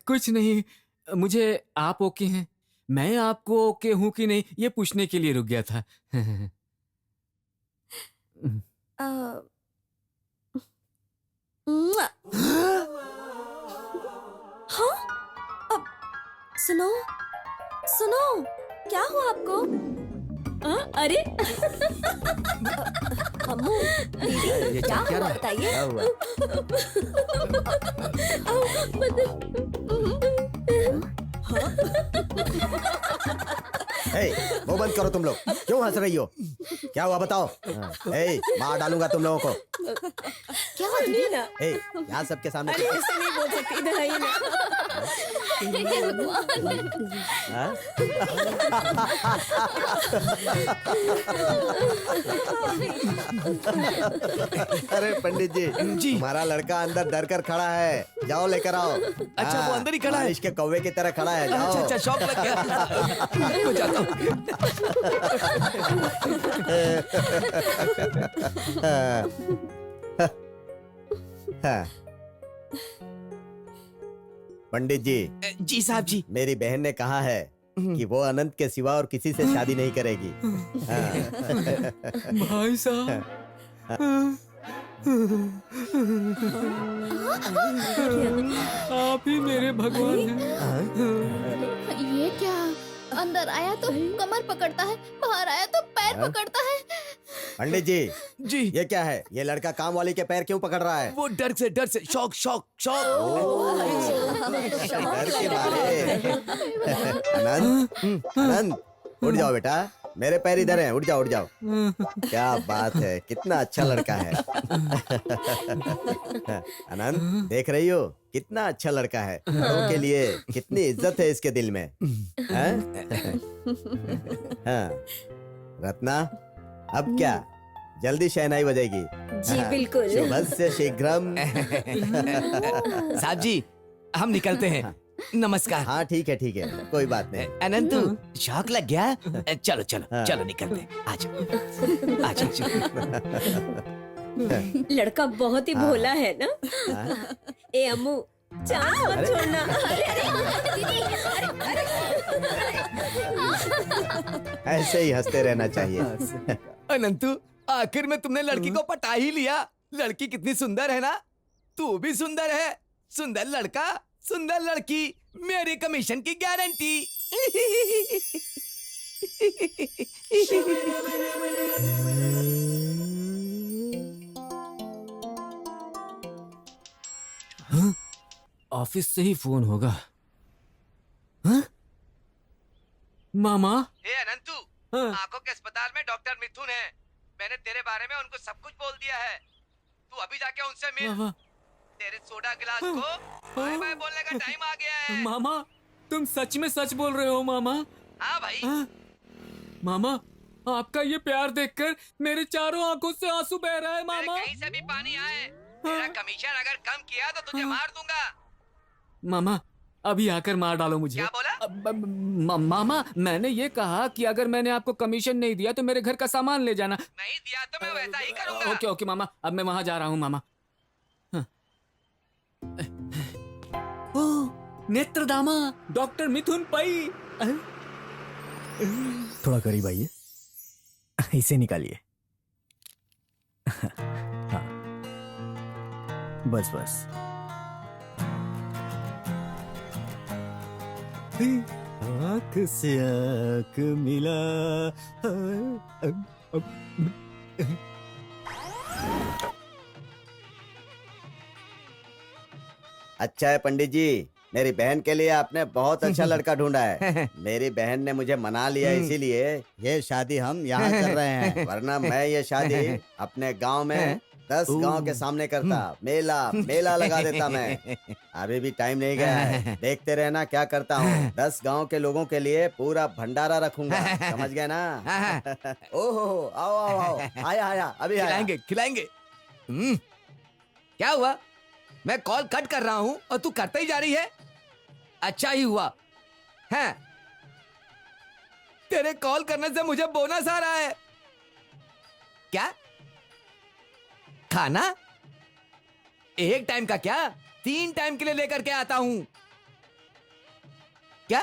कुछ नहीं, मुझे आप ओके हैं, मैं आपको ओके हूँ कि नहीं ये पूछने के लिए रुक गया था। हाँ? अब सुनो, सुनो, क्या हुआ आपको? अरे अम्मू, दीदी, क्या हुआ बताइए? वो बंद करो तुम लोग, क्यों हंस रही हो? क्या हुआ बताओ? मार डालूंगा तुम लोगों को। क्या हुआ दीदी? यहाँ सबके सामने ऐसे नहीं बोल सकती, इधर आइए ना। अरे पंडित जी, तुम्हारा लड़का अंदर डर कर खड़ा है, जाओ लेकर आओ। अच्छा, वो अंदर ही खड़ा है? बारिश के कौवे की तरह खड़ा है, जाओ। अच्छा, शौक लग गया। मैं जाता हूँ। पंडित जी साहब जी, मेरी बहन ने कहा है कि वो अनंत के सिवा और किसी से शादी नहीं करेगी। भाई साहब, आप ही मेरे भगवान हैं। ये क्या? अंदर आया तो कमर पकड़ता है, बाहर आया तो पैर पकड़ता है। पंडित जी, ये क्या है? ये लड़का काम वाली के पैर क्यों पकड़ रहा है? वो डर से शौक डर के मारे। आनंद, उठ जाओ बेटा, मेरे पैर इधर हैं, उठ जाओ। क्या बात है, कितना अच्छा लड़का है। आनंद, देख रही हो कितना अच्छा लड़का है। बड़ों के लिए कितनी इज्जत है इसके दिल में। हाँ। रत्ना, अब क्या जल्दी शहनाई बजेगी? जी बिल्कुल। शुभस्य शीघ्रम। साहब जी, हम निकलते हैं। नमस्कार। हाँ ठीक है, कोई बात नहीं। अनंत, शौक लग गया? चलो निकलते हैं। आजा। लड़का बहुत ही भोला है ना? ए अम्मू, चांस मत छोड़ना। ऐसे ही हंसते रहना चाहिए। अनंतु, आखिर में तुमने लड़की को पटा ही लिया। लड़की कितनी सुंदर है ना? तू भी सुंदर है। सुंदर लड़का, सुंदर लड़की, मेरी कमीशन की गारंटी। ऑफिस से ही फोन होगा। हाँ? मामा। ए अनंतु, हाँ। आंखों के अस्पताल में डॉक्टर मिथुन है। मैंने तेरे बारे में उनको सब कुछ बोल दिया है। तू अभी जाके उनसे मिल। मामा। तेरे सोडा गिलास को बाय बाय बोलने का टाइम आ गया है। मामा, तुम सच में सच बोल रहे हो मामा? हाँ भाई। हाँ? मामा, आपका ये प्यार देखकर मेरे चारों आंखों से आंसू बह रहा है मामा। कहीं से भी पानी आए, मेरा कमीशन अगर कम किया तो तुझे मार दूंगा। मामा, अभी आकर मार डालो मुझे। क्या बोला? मामा, मैंने ये कहा कि अगर मैंने आपको कमीशन नहीं दिया तो मेरे घर का सामान ले जाना। नहीं दिया तो मैं वैसा ही करूंगा। ओके ओके मामा, अब मैं वहां जा रहा हूँ मामा। हाँ। ओह, नेत्रदामा, डॉक्टर मिथुन पै। थोड़ा करीब आइए, इसे निकालिए। हाँ, बस बस। आँख से आँख मिला। अच्छा है पंडित जी, मेरी बहन के लिए आपने बहुत अच्छा लड़का ढूंढा है। मेरी बहन ने मुझे मना लिया, इसीलिए ये शादी हम यहाँ कर रहे हैं। वरना मैं ये शादी अपने गांव में 10 गांव के सामने करता, मेला मेला लगा देता मैं। अभी भी टाइम नहीं गया है, देखते रहना क्या करता हूँ। 10 गांव के लोगों के लिए पूरा भंडारा रखूंगा, समझ गए ना? ओहो, आओ आओ आओ, आया आया, अभी आया। खिलाएंगे खिलाएंगे। क्या हुआ? मैं कॉल कट कर रहा हूँ और तू करते ही जा रही है। अच्छा ही हुआ है, तेरे कॉल करने से मुझे बोनस आ रहा है। क्या? खाना? एक टाइम का क्या, 3 टाइम के लिए लेकर के आता हूं। क्या?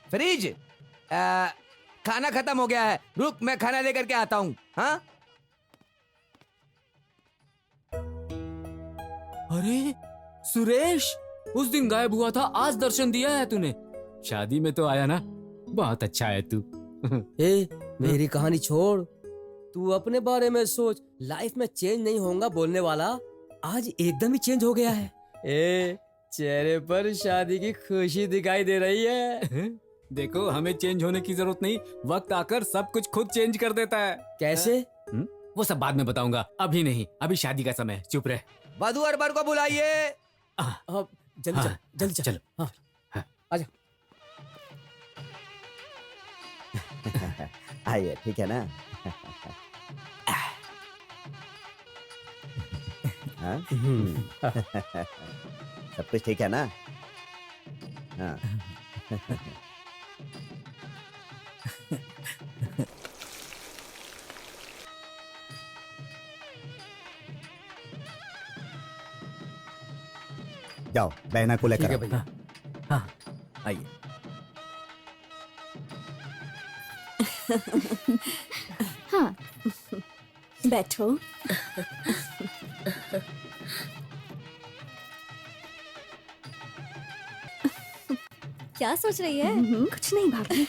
फ्रिज? खाना खत्म हो गया है, रुक मैं खाना लेकर के आता हूं। हाँ? अरे सुरेश, उस दिन गायब हुआ था, आज दर्शन दिया है तूने। शादी में तो आया ना, बहुत अच्छा है तू। ए, मेरी कहानी छोड़, तू अपने बारे में सोच। लाइफ में चेंज नहीं होगा बोलने वाला आज एकदम ही चेंज हो गया है। ए, चेहरे पर शादी की खुशी दिखाई दे रही है। देखो, हमें चेंज होने की जरूरत नहीं, वक्त आकर सब कुछ खुद चेंज कर देता है। कैसे? वो सब बाद में बताऊंगा, अभी नहीं, अभी शादी का समय है, चुप रहे। वधू और वर को बुलाइए। जल्दी हाँ, जल्दी चलो। हाँ, हाँ। आजा। आइए, ठीक है ना? हाँ? सब कुछ ठीक है ना? हाँ। जाओ, बहना को लेकर आओ। भैया। हाँ, आइए। हाँ, बैठो। क्या सोच रही है? कुछ नहीं भाभी।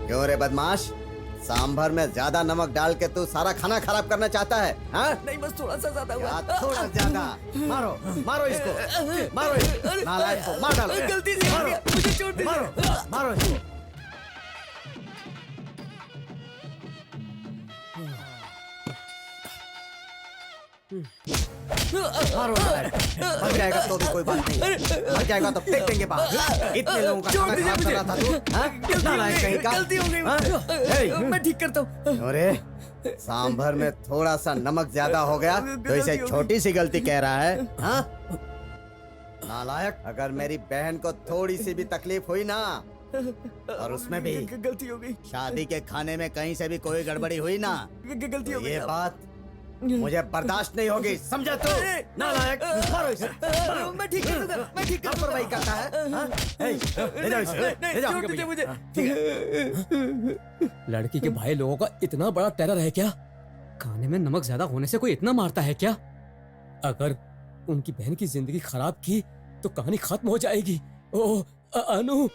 क्यों रे बदमाश, सांभर में ज्यादा नमक डाल के तू सारा खाना खराब करना चाहता है? हाँ? नहीं, बस थोड़ा सा ज्यादा हुआ। क्या थोड़ा ज्यादा? मारो मारो इसको, मारो इसको, नालायक को मार डालो। गलती से हो गया, मुझे छोड़ दे। मारो मारो इसको। मारो नालायक, मर जाएगा तो भी कोई बात नहीं, मर जाएगा तो फेंक देंगे बाहर। इतने लोगों का खाना खराब कर रहा था तू, हाँ? नालायक कहीं का। गलती हो गई। हाँ? मैं ठीक करता हूँ। अरे, सांभर में थोड़ा सा नमक ज्यादा हो गया तो इसे छोटी सी गलती कह रहा है? हाँ? नालायक, अगर मेरी बहन को थोड़ी सी भी तकलीफ हुई ना, और उसमें भी गलती हो गई। शादी के खाने में कहीं से भी कोई गड़बड़ी हुई ना, गलती तो हो गई। ये बात मुझे बर्दाश्त नहीं होगी, समझा तू? नालायक, मारो इसे। मैं ठीक कर दूंगा, मैं ठीक कर लापरवाही करता है, हाँ? ए, ले जाओ इसे, ले जाओ। छोड़ दीजिए मुझे। लड़की के भाई लोगों का इतना बड़ा टेरर है क्या? खाने में नमक ज्यादा होने से कोई इतना मारता है क्या? अगर उनकी बहन की जिंदगी खराब की तो कहानी खत्म हो जाएगी। ओह अनु।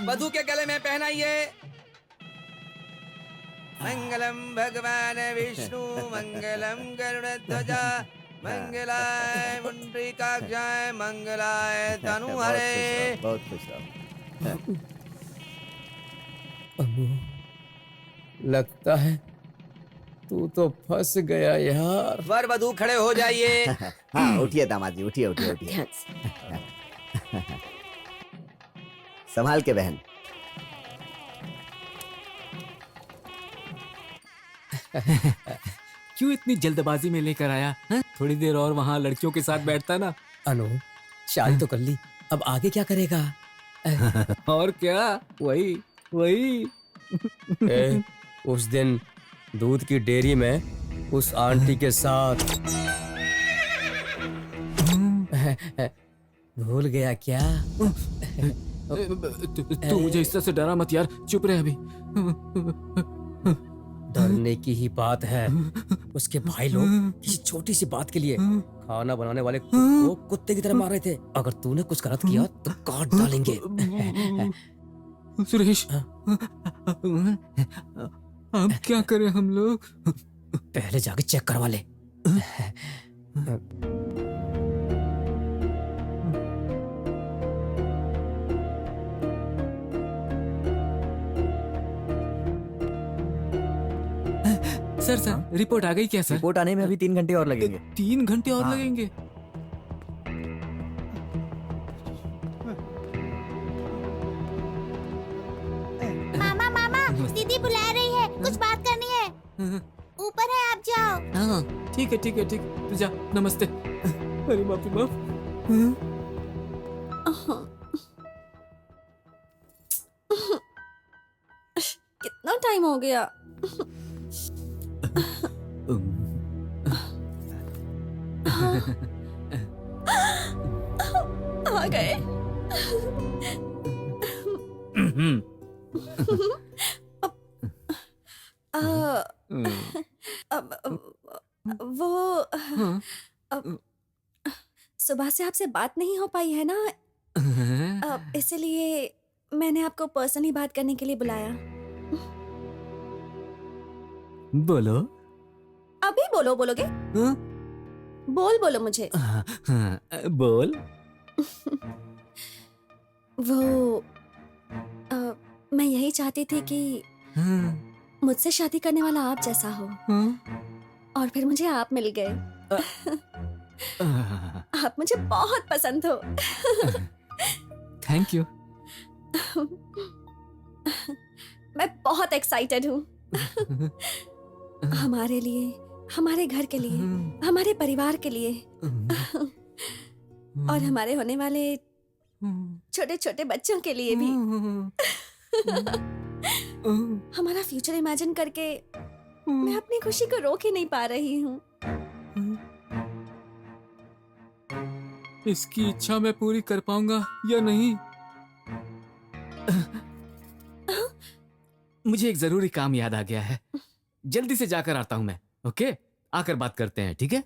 वधू के गले में पहनाइए। मंगलम भगवान विष्णु मंगलम गरुड़ध्वजा मंगलाय मुंडरीकाक्षाय मंगलाय तनुहरे। बहुत खुश रहो। अम्मू, लगता है तू तो फंस गया यार। वर वधू खड़े हो जाइए। हाँ उठिए दामाद जी, उठिए उठिए उठिए। ध्यान से। संभाल के बहन। क्यों इतनी जल्दबाजी में लेकर आया है? थोड़ी देर और वहाँ लड़कियों के साथ बैठता ना। अनु, शादी तो कर ली, अब आगे क्या करेगा? और क्या, वही वही। उस दिन दूध की डेयरी में उस आंटी के साथ भूल गया क्या? तू मुझे इस तरह से डरा मत यार, चुप रहे अभी। डरने की ही बात है। उसके भाई लोग किसी छोटी सी बात के लिए खाना बनाने वाले कुक को कुत्ते की तरह मार रहे थे। अगर तूने कुछ गलत किया तो काट डालेंगे। सुरेश, अब क्या करें हम लोग? पहले जाके चेक करवा ले। सर रिपोर्ट आ गई क्या सर? रिपोर्ट आने में अभी 3 घंटे और लगेंगे। 3 घंटे और हाँ। लगेंगे? मामा मामा दीदी बुला रही है, कुछ बात करनी है। ऊपर है, आप जाओ। हाँ ठीक है ठीक है ठीक है, तू जा। नमस्ते। अरे बाप रे बाप। कितना टाइम हो गया? आ गए। वो सुबह से आपसे बात नहीं हो पाई है ना, इसलिए मैंने आपको पर्सनली बात करने के लिए बुलाया। बोलो। अभी बोलोगे? हाँ? बोलो मुझे। बोल। वो मैं यही चाहती थी कि मुझसे शादी करने वाला आप जैसा हो, और फिर मुझे आप मिल गए। आप मुझे बहुत पसंद हो। Thank you. मैं बहुत एक्साइटेड हूँ। हमारे लिए, हमारे घर के लिए, हमारे परिवार के लिए, और हमारे होने वाले छोटे छोटे बच्चों के लिए भी। हमारा फ्यूचर इमेजिन करके मैं अपनी खुशी को रोक ही नहीं पा रही हूँ। इसकी इच्छा मैं पूरी कर पाऊंगा या नहीं? मुझे एक जरूरी काम याद आ गया है, जल्दी से जाकर आता हूं मैं। ओके, आकर बात करते हैं, ठीक है?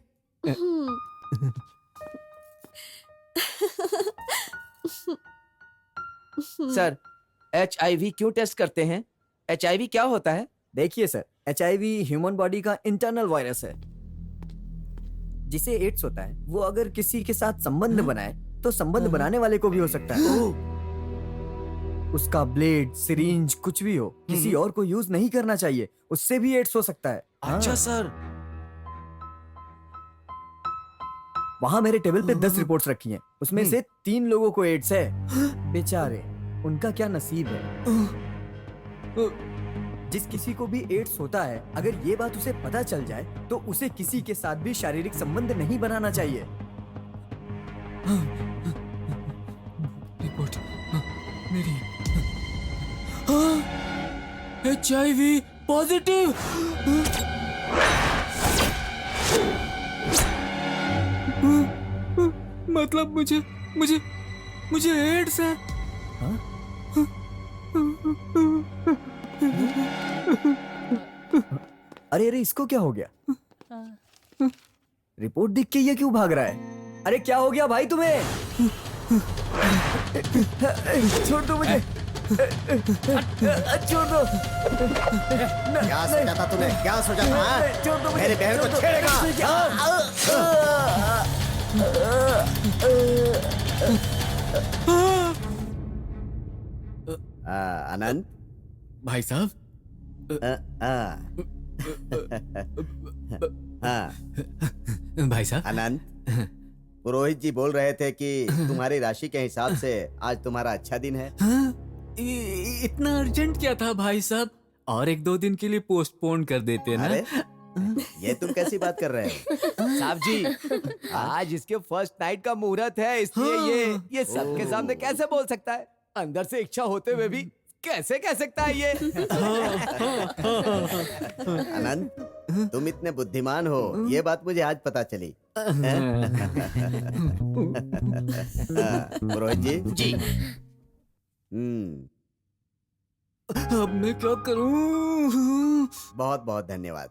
सर, HIV क्यों टेस्ट करते हैं? HIV क्या होता है? देखिए सर, HIV ह्यूमन बॉडी का इंटरनल वायरस है। जिसे एड्स होता है, वो अगर किसी के साथ संबंध बनाए तो संबंध बनाने वाले को भी हो सकता है। उसका ब्लेड, सिरिंज कुछ भी हो, किसी और को यूज नहीं करना चाहिए, उससे भी एड्स हो सकता है। अच्छा सर। वहाँ मेरे टेबल पे 10 रिपोर्ट्स रखी हैं, उसमें से 3 लोगों को एड्स है। बेचारे, उनका क्या नसीब है। जिस किसी को भी एड्स होता है, अगर ये बात उसे पता चल जाए तो उसे किसी के साथ भी शारीरिक संबंध नहीं बनाना चाहिए। रिपोर्ट मेरी। HIV positive. मतलब मुझे एड्स है। अरे इसको क्या हो गया? रिपोर्ट देख के ये क्यों भाग रहा है? अरे क्या हो गया भाई तुम्हें? छोड़ दो मुझे, छोड़ दो। क्या सोचा था तूने, क्या सोचा था हाँ? छोड़ दो मुझे, मेरी बहन को छेड़ेगा अनंत भाई साहब, भाई साहब, अनंत, पुरोहित जी बोल रहे थे कि तुम्हारी राशि के हिसाब से आज तुम्हारा अच्छा दिन है। हाँ? इतना अर्जेंट क्या था भाई साहब? और 1-2 दिन के लिए पोस्टपोन कर देते ना। अरे ये तुम कैसी बात कर रहे हो? साहब जी, आज इसके फर्स्ट नाइट का मुहूर्त है, इसलिए ये सबके सामने कैसे बोल सकता है? अंदर से इच्छा होते हुए भी कैसे कह सकता है ये? अनंत, तुम इतने बुद्धिमान हो, ये बात मुझे आज पता चली। पुरोहित जी। जी। अब मैं क्या करूं? बहुत बहुत धन्यवाद।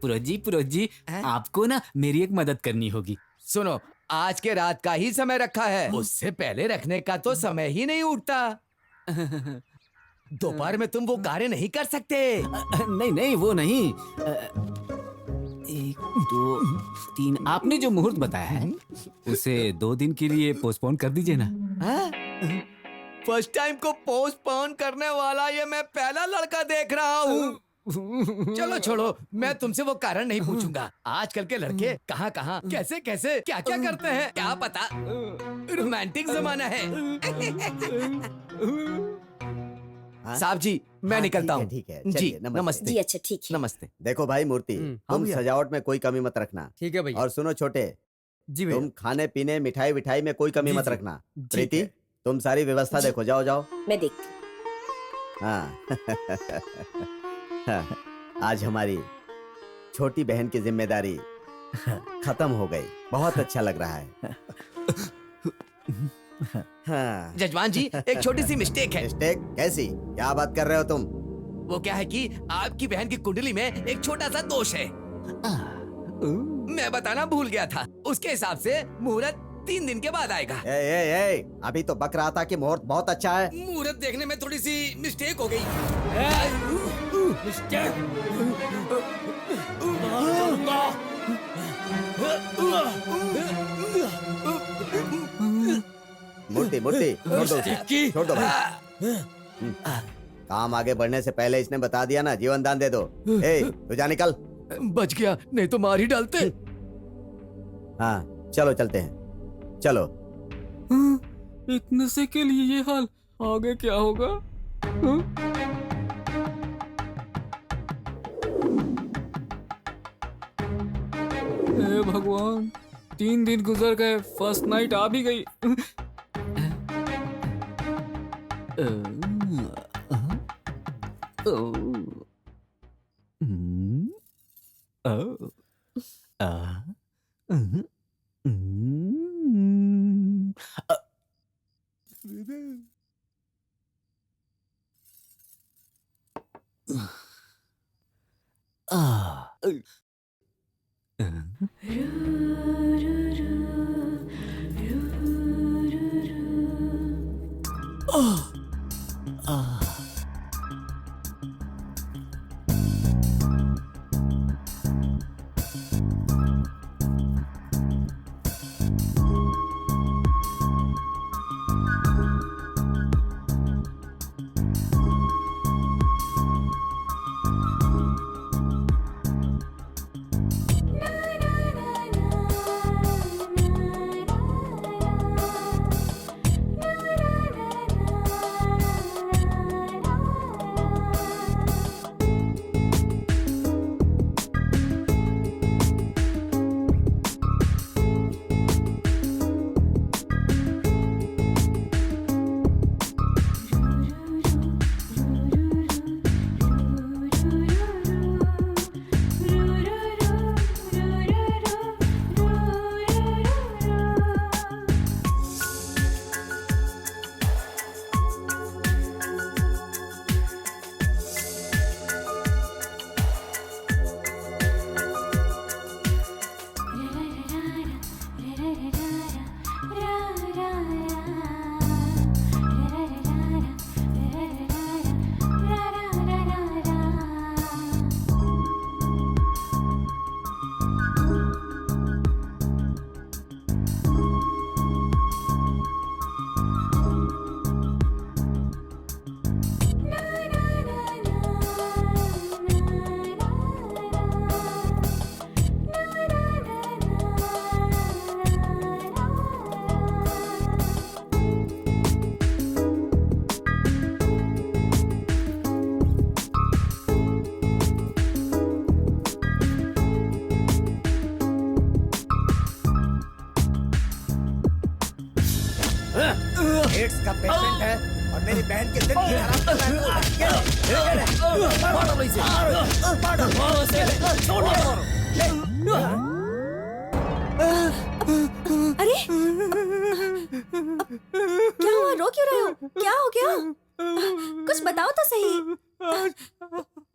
पुरोहित जी, आपको ना मेरी एक मदद करनी होगी। सुनो, आज के रात का ही समय रखा है, उससे पहले रखने का तो समय ही नहीं उठता। दोपहर में तुम वो कार्य नहीं कर सकते। नहीं वो नहीं। 1, 2, 3 आपने जो मुहूर्त बताया है उसे 2 दिन के लिए पोस्टपोन कर दीजिए ना। फर्स्ट टाइम को पोस्टपोन करने वाला ये मैं पहला लड़का देख रहा हूँ। चलो छोड़ो, मैं तुमसे वो कारण नहीं पूछूंगा। आजकल के लड़के कहाँ कहाँ कैसे कैसे क्या क्या करते हैं क्या पता। रोमांटिक जमाना है। साहब जी, मैं निकलता हूँ। ठीक है, जी, चलिए, नमस्ते। नमस्ते। जी अच्छा ठीक है। नमस्ते। देखो भाई मूर्ति, तुम सजावट में कोई कमी मत रखना। ठीक है भैया। और सुनो छोटे, जी भैया। तुम खाने पीने मिठाई विठाई में कोई कमी जी, मत जी। रखना। ठीक प्रीति, है। तुम सारी व्यवस्था देखो, जाओ जाओ। मैं देखती हाँ। हाँ, आज हमारी छोटी बहन की जिम्मेदारी खत्म हो गई। बहुत अच्छा लग रहा है। हाँ। जजमान जी, एक छोटी सी मिस्टेक है। मिस्टेक कैसी? क्या बात कर रहे हो तुम? वो क्या है कि आपकी बहन की कुंडली में एक छोटा सा दोष है। मैं बताना भूल गया था। उसके हिसाब से मुहूर्त 3 दिन के बाद आएगा। ए, अभी तो बक रहा था कि मुहूर्त बहुत अच्छा है। मुहूर्त देखने में थोड़ी सी मिस्टेक हो गई। मूर्ति छोड़ दो उसे, छोड़ दो भाई। काम आगे बढ़ने से पहले इसने बता दिया ना, जीवन दान दे दो। ए, तू जा निकल। बच गया, नहीं तो मार ही डालते। हाँ चलो चलते हैं, चलो। इतने से के लिए ये हाल, आगे क्या होगा? हे भगवान, 3 दिन गुजर गए, फर्स्ट नाइट आ भी गई। एड्स का पेशेंट है और मेरी बहन की जिंदगी खराब कर रहा है तू। मारो इसे, मारो इसे, अरे क्या हुआ, रो क्यों रहे हो? क्या हो गया? कुछ बताओ तो सही।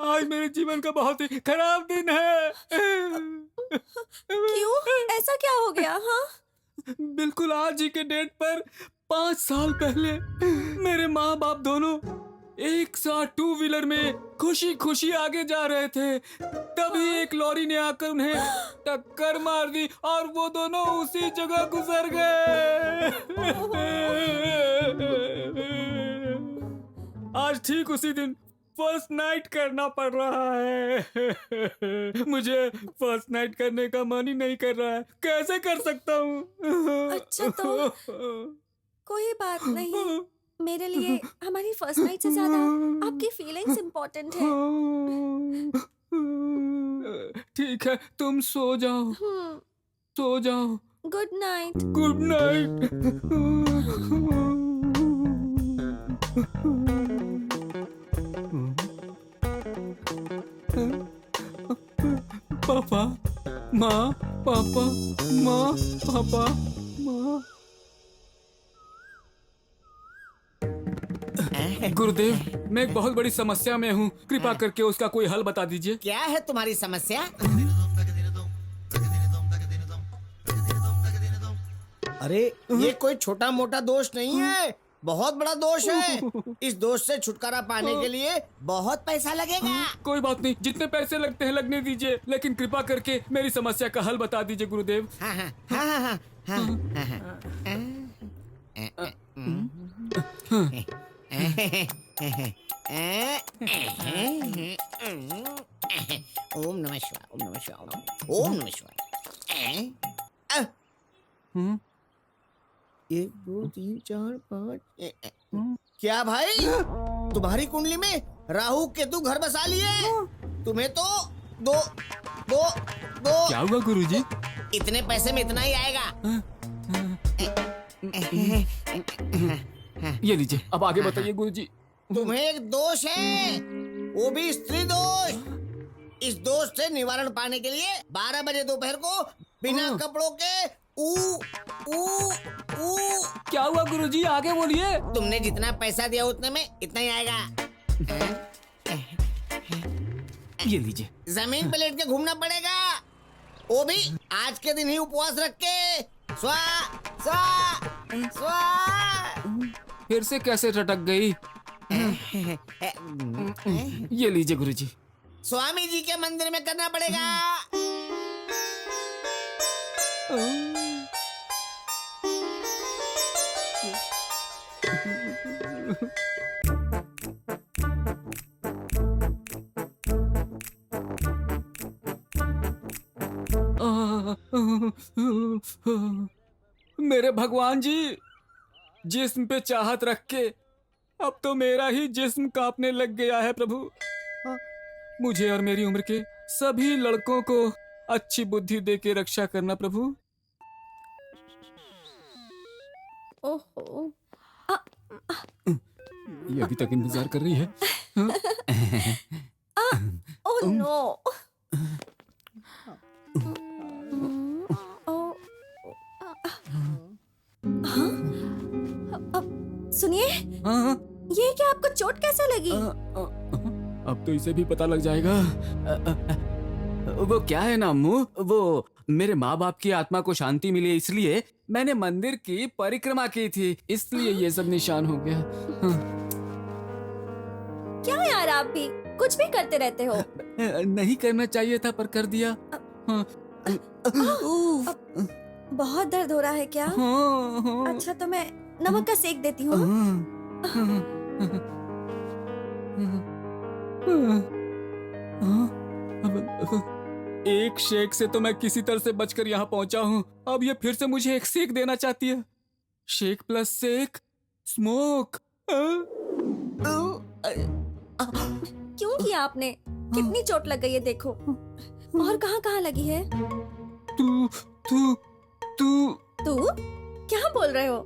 आज मेरे जीवन का बहुत ही खराब दिन है। क्यों, ऐसा क्या हो गया? हाँ, बिल्कुल आज ही के डेट पर 5 साल पहले मेरे माँ बाप दोनों एक साथ 2 व्हीलर में खुशी खुशी आगे जा रहे थे, तभी एक लॉरी ने आकर उन्हें टक्कर मार दी और वो दोनों उसी जगह गुजर गए। आज ठीक उसी दिन फर्स्ट नाइट करना पड़ रहा है। मुझे फर्स्ट नाइट करने का मन ही नहीं कर रहा है, कैसे कर सकता हूँ? अच्छा तो कोई बात नहीं, मेरे लिए हमारी फर्स्ट नाइट से ज्यादा आपकी फीलिंग्स इम्पोर्टेंट है। ठीक है, तुम सो जाओ, सो जाओ। Good night. Good night. पापा, माँ, पापा, माँ, पापा, माँ। गुरुदेव, मैं एक बहुत बड़ी समस्या में हूँ, कृपा करके उसका कोई हल बता दीजिए। क्या है तुम्हारी समस्या? अरे ये कोई छोटा मोटा दोष नहीं है, बहुत बड़ा दोष है। इस दोष से छुटकारा पाने के लिए बहुत पैसा लगेगा। कोई बात नहीं, जितने पैसे लगते हैं लगने दीजिए, लेकिन कृपा करके मेरी समस्या का हल बता दीजिए गुरुदेव। हाँ हाँ हाँ हाँ हाँ ओम नमः शिवाय, ओम नमः शिवाय, ओम नमः शिवाय। 1 2 3 4 5। क्या भाई, तुम्हारी कुंडली में राहु केतु घर बसा लिए? तुम्हें तो दो दो दो। क्या हुआ गुरुजी? इतने पैसे में इतना ही आएगा। ये लीजिए, अब आगे बताइए गुरुजी। तुम्हें एक दोष है, वो भी स्त्री दोष। इस दोष से निवारण पाने के लिए 12 बजे दोपहर को बिना कपड़ों के ऊ ऊ ऊ। क्या हुआ गुरुजी, आगे बोलिए। तुमने जितना पैसा दिया उतने में इतना ही आएगा। ये लीजिए। जमीन पे लेट के घूमना पड़ेगा, वो भी आज के दिन ही उपवास रख के। स्वा स्वा स्वा। फिर से कैसे रटक गई? ये लीजिए गुरुजी। स्वामी जी के मंदिर में करना पड़ेगा। मेरे भगवान जी, जिस्म पे चाहत रख के अब तो मेरा ही जिस्म कांपने लग गया है प्रभु। मुझे और मेरी उम्र के सभी लड़कों को अच्छी बुद्धि दे के रक्षा करना प्रभु। ओहो, ये अभी तक इंतजार कर रही है। Oh no. सुनिए, ये क्या, आपको चोट कैसे लगी? अब तो इसे भी पता लग जाएगा। वो क्या है ना अम्मू, वो मेरे माँ बाप की आत्मा को शांति मिले इसलिए मैंने मंदिर की परिक्रमा की थी, इसलिए ये सब निशान हो गया। क्या यार, आप भी कुछ भी करते रहते हो। नहीं करना चाहिए था पर कर दिया। बहुत दर्द हो रहा है क्या? अच्छा तो मैं नमक का सेक देती हूँ। एक शेक से तो मैं किसी तरह से बचकर यहाँ पहुंचा हूँ, अब ये फिर से मुझे एक सेक देना चाहती है। शेक प्लस सेक स्मोक। क्यों किया आपने? कितनी चोट लग गई है देखो। और कहाँ कहाँ लगी है? तू तू तू तू क्या बोल रहे हो?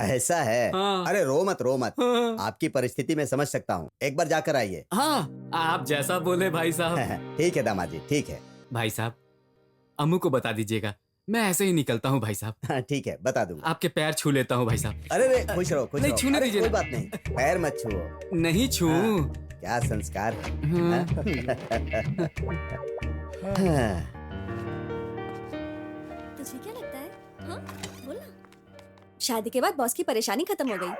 ऐसा है। हाँ। अरे रो मत रो मत, हाँ। आपकी परिस्थिति में समझ सकता हूँ, एक बार जाकर आइए। हाँ, आप जैसा बोले भाई साहब। ठीक है दामाद जी, ठीक है। भाई साहब, अम्मू को बता दीजिएगा, मैं ऐसे ही निकलता हूँ भाई साहब। हाँ ठीक है, बता दूंगा। आपके पैर छू लेता हूँ भाई साहब। अरे रे, खुश रहो खुश नहीं, रहो। छूने अरे, दीजिए। कोई बात नहीं, पैर मत छुओ। नहीं छू। क्या संस्कार है। हाँ। हाँ। तुझे क्या लगता है? हाँ, बोल ना। शादी के बाद बॉस की परेशानी खत्म हो गई।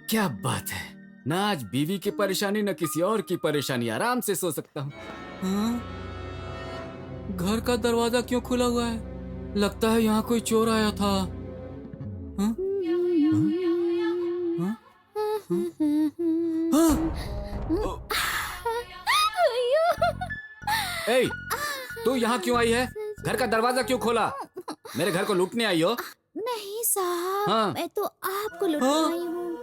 क्या बात है, ना आज बीवी की परेशानी न किसी और की परेशानी, आराम से सो सकता हूँ। हाँ? घर का दरवाजा क्यों खुला हुआ है? लगता है यहाँ कोई चोर आया था। हाँ? हाँ? हाँ? ए, तू यहाँ क्यों आई है? घर का दरवाजा क्यों खोला? मेरे घर को लूटने आई हो? नहीं साहब, हाँ। मैं तो आपको लुटने हाँ। आई हूँ।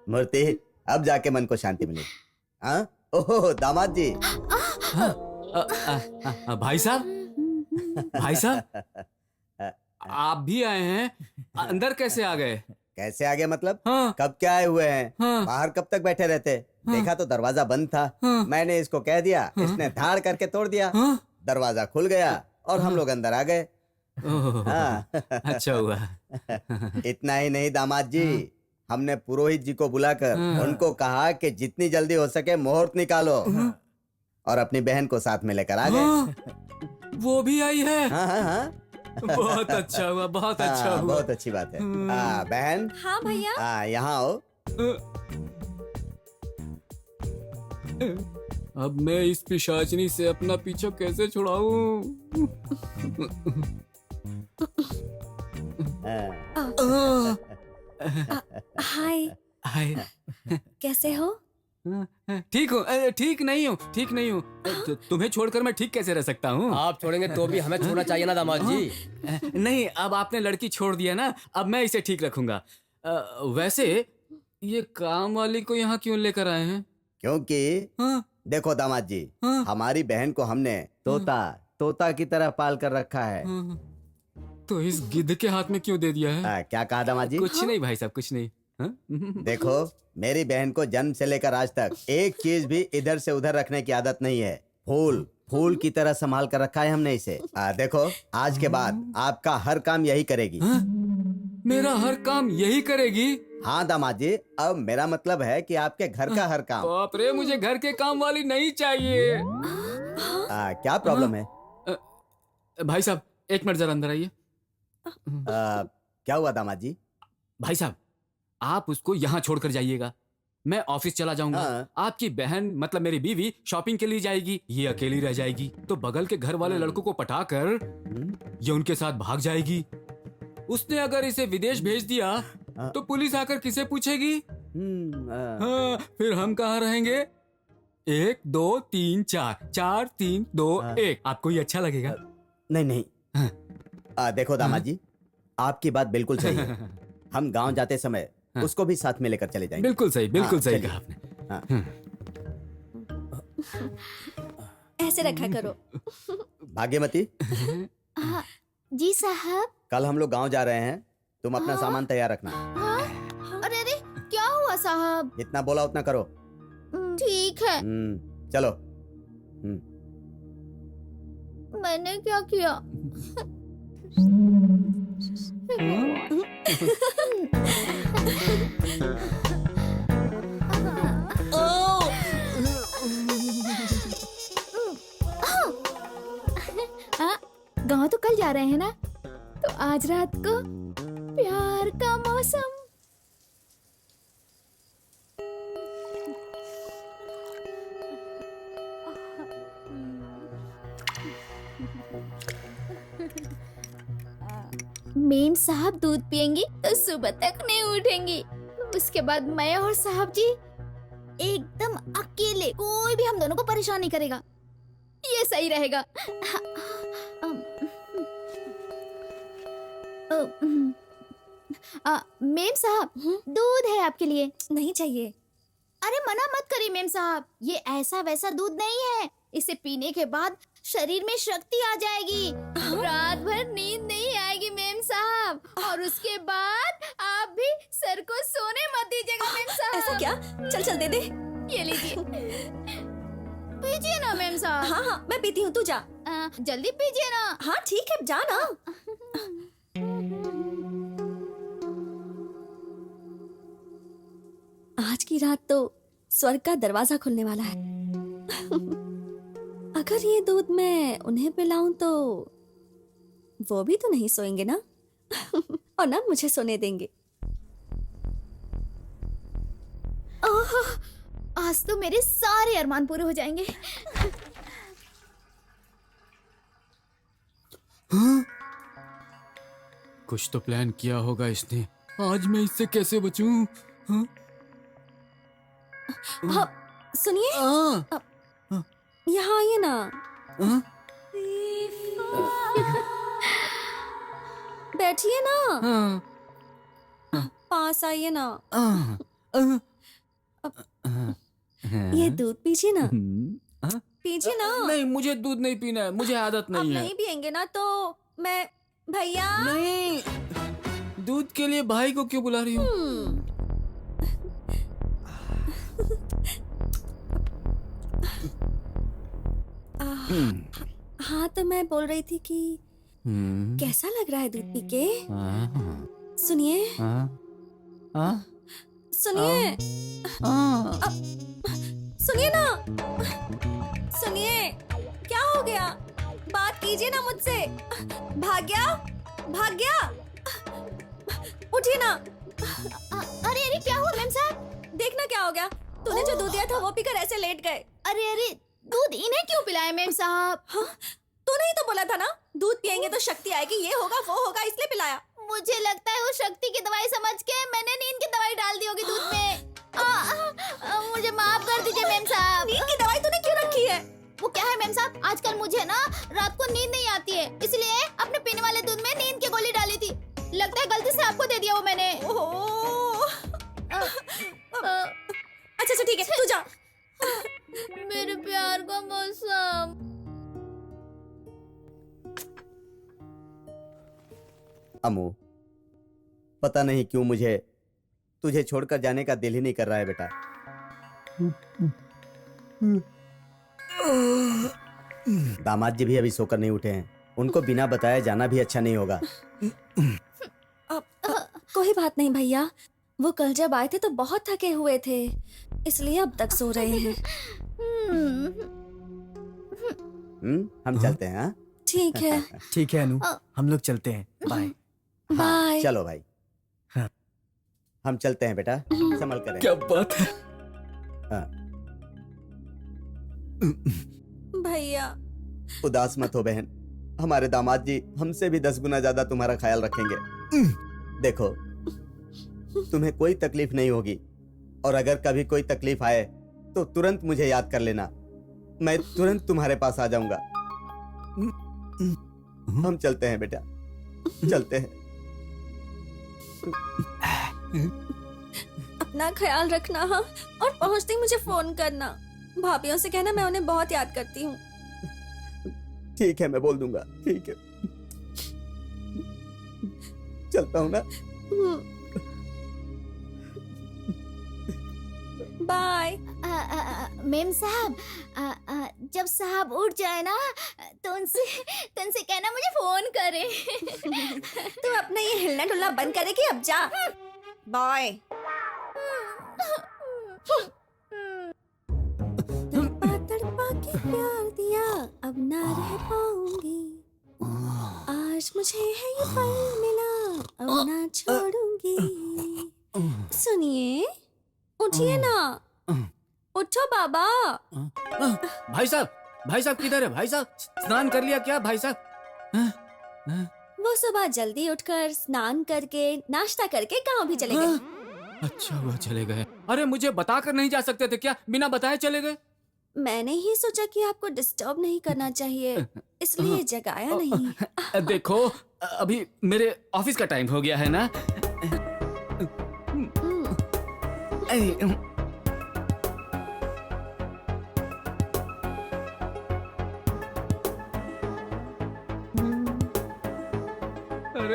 मूर्ति, अब जाके मन को शांति मिली। हाँ? ओहो दामाद जी। भाई साहब, भाई साहब, आप भी आए हैं? अंदर कैसे आ गए? कैसे आगे मतलब? हाँ। कब क्या आए हुए हैं? हाँ। बाहर कब तक बैठे रहते? हाँ। देखा तो दरवाजा बंद था। हाँ। मैंने इसको कह दिया, इसने धाड़ करके तोड़ दिया। हाँ? दरवाजा खुल गया और हम लोग अंदर आ गए। ओह, हाँ। अच्छा हुआ। इतना ही नहीं दामाद जी, हमने पुरोहित जी को बुलाकर उनको कहा कि जितनी जल्दी हो सके मुहूर्त निकालो और अपनी बहन को साथ में लेकर आ गए। हाँ, वो भी आई है। हाँ हाँ हाँ। बहुत अच्छा हुआ, बहुत अच्छा हाँ, हुआ। बहुत अच्छी बात है। हाँ बहन, हाँ भैया। हाँ यहाँ आओ। अब मैं इस पिशाचनी से अपना पीछा कैसे छुड़ाऊं? हाँ। हाय, हाय। कैसे हो? ठीक हूँ, ठीक नहीं हूँ, ठीक नहीं हूँ। तुम्हें छोड़कर मैं ठीक कैसे रह सकता हूँ? आप छोड़ेंगे तो भी हमें छोड़ना चाहिए ना दामाद जी। नहीं, अब आपने लड़की छोड़ दिया ना, अब मैं इसे ठीक रखूंगा। वैसे ये काम वाली को यहाँ क्यों लेकर आए हैं? क्योंकि हाँ? देखो दामाद जी, हाँ? हमारी बहन को हमने तोता की तरह पाल कर रखा है। हाँ। तो इस गिद्ध के हाथ में क्यों दे दिया है? क्या कहा दामाद जी? कुछ नहीं भाई साहब, कुछ नहीं। हाँ? देखो, मेरी बहन को जन्म से लेकर आज तक एक चीज भी इधर से उधर रखने की आदत नहीं है। फूल की तरह संभाल कर रखा है हमने इसे। देखो, आज के बाद आपका हर काम यही करेगी। हाँ? मेरा हर काम यही करेगी? हाँ दामाद जी, अब मेरा मतलब है कि आपके घर का हर काम। बाप रे, मुझे घर के काम वाली नहीं चाहिए। क्या प्रॉब्लम है? भाई साहब, एक मिनट जरा अंदर आइए। क्या हुआ दामाद जी? भाई साहब, आप उसको यहाँ छोड़कर जाइएगा, मैं ऑफिस चला जाऊंगा। हाँ। आपकी बहन मतलब मेरी बीवी शॉपिंग के लिए जाएगी, ये अकेली रह जाएगी। तो बगल के घर वाले लड़कों को पटाकर ये उनके साथ भाग जाएगी। उसने अगर इसे विदेश भेज दिया तो पुलिस आकर किसे पूछेगी? हाँ, फिर हम कहाँ रहेंगे? 1 2 3 4 4 3 2 1। आपको ये अच्छा लगेगा? नहीं। देखो दामाद जी, आपकी बात बिल्कुल सही है। हम गांव जाते समय उसको भी साथ में लेकर चले जाएंगे। बिल्कुल सही, बिल्कुल सही चलिए। कहा आपने। ऐसे रखा करो। भाग्यमती, जी साहब। कल हम लोग गांव जा रहे हैं, तुम अपना सामान तैयार रखना। हाँ? अरे अरे, क्या हुआ साहब? जितना बोला उतना करो। ठीक है। चलो। मैंने क्या किया? गाँव तो कल जा रहे हैं ना, तो आज रात को प्यार का मौसम। मेम साहब दूध पियेंगी तो सुबह तक नहीं उठेंगी। उसके बाद मैं और साहब जी एकदम अकेले, कोई भी हम दोनों को परेशान नहीं करेगा। ये सही रहेगा। मेम साहब, दूध है आपके लिए। नहीं चाहिए। अरे मना मत करिए मेम साहब, ये ऐसा वैसा दूध नहीं है। इसे पीने के बाद शरीर में शक्ति आ जाएगी। रात भर नींद नहीं आएगी मेम साहब, और उसके बाद आप भी सर को सोने मत दीजिएगा मेम साहब। ऐसा क्या? चल चल दे दे। ये लीजिए, पीजिए ना मेम साहब। हाँ हाँ मैं पीती हूँ, तू जा। जल्दी पीजिए ना। हाँ ठीक है, जा ना। आज की रात तो स्वर्ग का दरवाजा खुलने वाला है। अगर ये दूध मैं उन्हें पिलाऊं तो वो भी तो नहीं सोएंगे ना, और ना मुझे सोने देंगे। ओह, आज तो मेरे सारे अरमान पूरे हो जाएंगे। कुछ तो प्लान किया होगा इसने। आज मैं इससे कैसे बचूं? हाँ? हाँ, सुनिए, यहाँ आइए ना। बैठिए ना, पास आइए ना। ये दूध पीजिए ना, पीजिए ना। नहीं, मुझे दूध नहीं पीना है, मुझे आदत अब नहीं है। नहीं पियेंगे ना तो मैं, भैया। नहीं, दूध के लिए भाई को क्यों बुला रही हूँ? हाँ तो मैं बोल रही थी कि कैसा लग रहा है दूध पी के? सुनिए, सुनिए, सुनिए ना, सुनिए, क्या हो गया? बात कीजिए ना मुझसे। भाग गया, भाग गया, उठिए ना। अरे अरे क्या हुआ मेम साहब? देखना क्या हो गया? तूने जो दूध दिया था वो पीकर ऐसे लेट गए। अरे अरे, दूध इन्हें क्यों पिलाए मेम साहब? हाँ, तूने ही तो बोला था ना दूध पियेंगे तो शक्ति आएगी, ये होगा वो होगा, इसलिए पिलाया। मुझे लगता है वो शक्ति की दवाई समझ के मैंने नींद की दवाई डाल दी होगी दूध में। मुझे माफ कर दीजिए मेम साहब। नींद की दवाई तूने क्यों रखी है? वो क्या है मेम साहब, आजकल मुझे ना रात को नींद नहीं आती है, इसलिए अपने पीने वाले दूध में नींद की गोली डाली थी। लगता है गलती से आपको दे दिया वो मैंने। अच्छा अच्छा ठीक है, तू जा। मेरे प्यार का मौसम। अमू, पता नहीं क्यों मुझे तुझे छोड़कर जाने का दिल ही नहीं कर रहा है बेटा। दामाद जी भी अभी सोकर नहीं उठे हैं, उनको बिना बताए जाना भी अच्छा नहीं होगा। कोई बात नहीं भैया, वो कल जब आए थे तो बहुत थके हुए थे, इसलिए अब तक सो रहे हैं। हम चलते हैं। हाँ ठीक है। ठीक है अनु, हम लोग चलते हैं। Bye bye. चलो भाई, हम चलते हैं बेटा, संभल कर। क्या बात है? भैया उदास मत हो बहन, हमारे दामाद जी हमसे भी 10 गुना ज्यादा तुम्हारा ख्याल रखेंगे। देखो, तुम्हें कोई तकलीफ नहीं होगी, और अगर कभी कोई तकलीफ आए तो तुरंत मुझे याद कर लेना, मैं तुरंत तुम्हारे पास आ जाऊंगा। हम चलते हैं बेटा, चलते हैं। अपना ख्याल रखना, हाँ, और पहुंचते ही मुझे फोन करना। भाभीयों से कहना मैं उन्हें बहुत याद करती हूँ। ठीक है, मैं बोल दूंगा। ठीक है, चलता हूँ ना। बाय। मेम साहब, जब साहब उठ जाए ना तो उनसे कहना मुझे फोन करे। तू अपना ये हिलना डुलना बंद करेगी? अब जा। बाय। तड़पा के प्यार दिया, अब ना रह पाऊंगी। आज मुझे है ये पल मिला, अब ना छोड़ूंगी। सुनिए, उठिए ना, उठो बाबा। भाई साहब किधर है? भाई साहब, स्नान कर लिया क्या भाई साहब? वो सुबह जल्दी उठकर स्नान करके नाश्ता करके गांव भी चले गए। अच्छा हुआ चले गए। अरे मुझे बताकर नहीं जा सकते थे क्या? बिना बताए चले गए। मैंने ही सोचा कि आपको डिस्टर्ब नहीं करना चाहिए, इसलिए जगाया नहीं। देखो, अभी मेरे ऑफिस का टाइम हो गया है ना।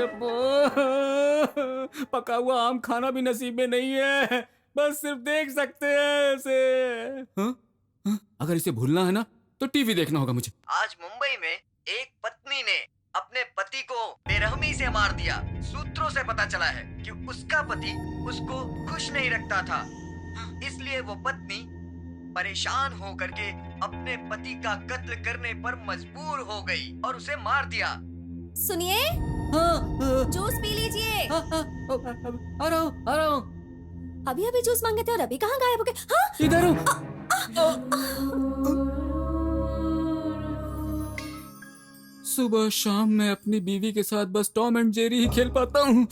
अरे पका हुआ आम खाना भी नसीब में नहीं है, बस सिर्फ देख सकते हैं इसे। हाँ? हाँ? अगर इसे भूलना है ना तो टीवी देखना होगा मुझे। आज मुंबई में एक पत्नी ने अपने पति को बेरहमी से मार दिया। सूत्रों से पता चला है कि उसका पति उसको खुश नहीं रखता था, इसलिए वो पत्नी परेशान होकर के अपने पति का कत्ल करने पर मजबूर हो गई और उसे मार दिया। सुनिए, जूस पी लीजिए। आ रहा हूँ। अभी अभी जूस मांगे थे और अभी कहाँ गायब हो गए? हाँ? इधर हूँ। सुबह शाम मैं अपनी बीवी के साथ बस टॉम एंड जेरी ही खेल पाता हूँ।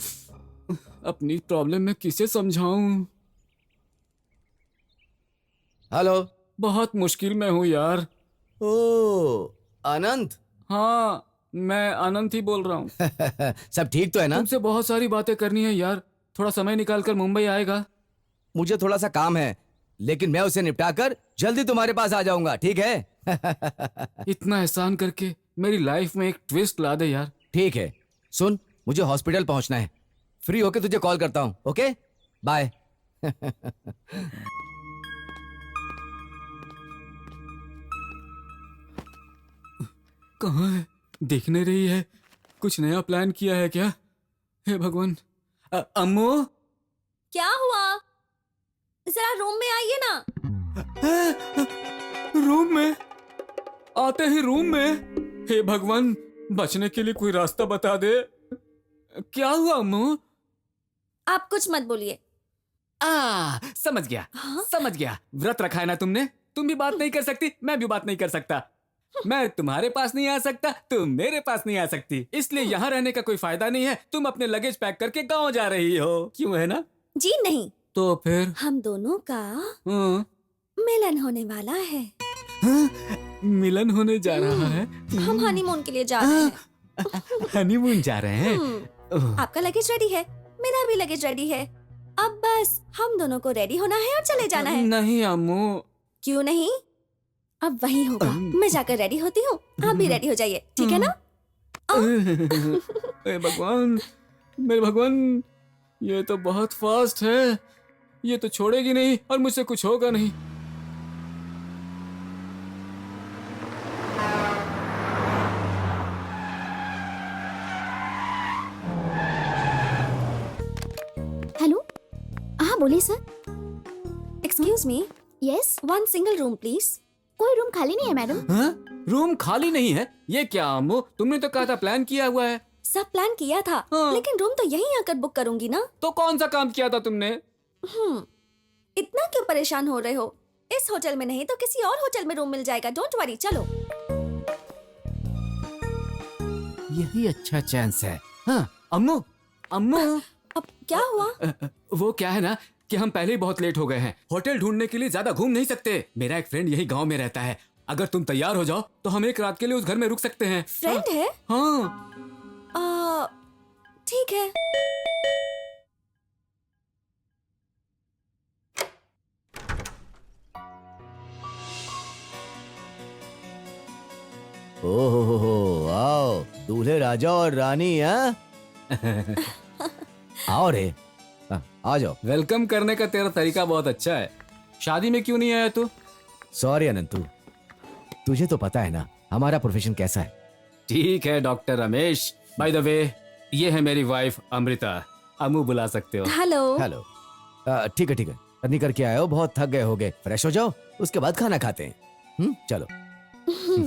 अपनी प्रॉब्लम मैं किसे समझाऊं? हेलो। बहुत मुश्किल में हूँ यार। ओ अनंत। हाँ, मैं अनंत ही बोल रहा हूँ। सब ठीक तो है ना? तुमसे बहुत सारी बातें करनी है यार, थोड़ा समय निकाल कर मुंबई आएगा? मुझे थोड़ा सा काम है, लेकिन मैं उसे निपटा कर जल्दी तुम्हारे पास आ जाऊंगा, ठीक है? इतना एहसान करके मेरी लाइफ में एक ट्विस्ट ला दे यार। ठीक है, सुन, मुझे हॉस्पिटल पहुंचना है, फ्री होके तुझे कॉल करता हूँ। Okay, bye. कहाँ है? दिख नहीं रही है। कुछ नया प्लान किया है क्या? हे भगवान। अम्मू, क्या हुआ? जरा रूम में आइए ना। रूम में? आते ही रूम में? हे भगवान, बचने के लिए कोई रास्ता बता दे। क्या हुआ अम्मू? आप कुछ मत बोलिए। समझ गया। हाँ? समझ गया। व्रत रखा है ना तुमने? तुम भी बात नहीं कर सकती, मैं भी बात नहीं कर सकता। मैं तुम्हारे पास नहीं आ सकता, तुम मेरे पास नहीं आ सकती, इसलिए यहाँ रहने का कोई फायदा नहीं है। तुम अपने लगेज पैक करके गाँव जा रही हो, क्यों है ना? जी नहीं। तो फिर? हम दोनों का मिलन होने वाला है। मिलन होने जा रहा है? हम हनीमून के लिए जा रहे हैं। हनीमून जा रहे हैं? आपका लगेज रेडी है, मेरा भी लगेज रेडी है। अब बस हम दोनों को रेडी होना है और चले जाना है। नहीं अम्मू। क्यों नहीं? अब वही होगा। मैं जाकर रेडी होती हूँ, आप भी रेडी हो जाइए, ठीक है ना? भगवान, मेरे भगवान, ये तो बहुत फास्ट है। ये तो छोड़ेगी नहीं और मुझसे कुछ होगा नहीं। हेलो, हाँ बोलिए sir. Excuse me, yes, one single room please. कोई रूम खाली नहीं है मैडम। हाँ? रूम खाली नहीं है? ये क्या अम्मू, तुमने तो कहा था प्लान किया हुआ है। सब प्लान किया था, हाँ। लेकिन रूम तो यहीं आकर बुक करूंगी ना। तो कौन सा काम किया था तुमने? इतना क्यों परेशान हो रहे हो? इस होटल में नहीं तो किसी और होटल में रूम मिल जाएगा, डोंट वरी, चलो। यही अच्छा चांस है। हाँ, अम्मू, अम्मू। अब क्या हुआ? वो क्या है ना कि हम पहले ही बहुत लेट हो गए हैं। होटल ढूंढने के लिए ज्यादा घूम नहीं सकते। मेरा एक फ्रेंड यही गांव में रहता है। अगर तुम तैयार हो जाओ तो हम एक रात के लिए उस घर में रुक सकते हैं। फ्रेंड है? हाँ। ठीक है। ओहो, आओ दूल्हे राजा और रानी। हैं? आओ रे, आ जाओ। वेलकम करने का तेरा तरीका बहुत अच्छा है। शादी में क्यों नहीं आया तू? सॉरी अनंतु, तुझे तो पता है ना हमारा प्रोफेशन कैसा है। ठीक है doctor Ramesh. By the way, ये है मेरी वाइफ अमृता। अम्मू बुला सकते हो। हेलो। हेलो। ठीक है ठीक है, रनिंग करके आए हो, बहुत थक गए होगे, फ्रेश हो जाओ, उसके बाद खाना खाते हैं। चलो।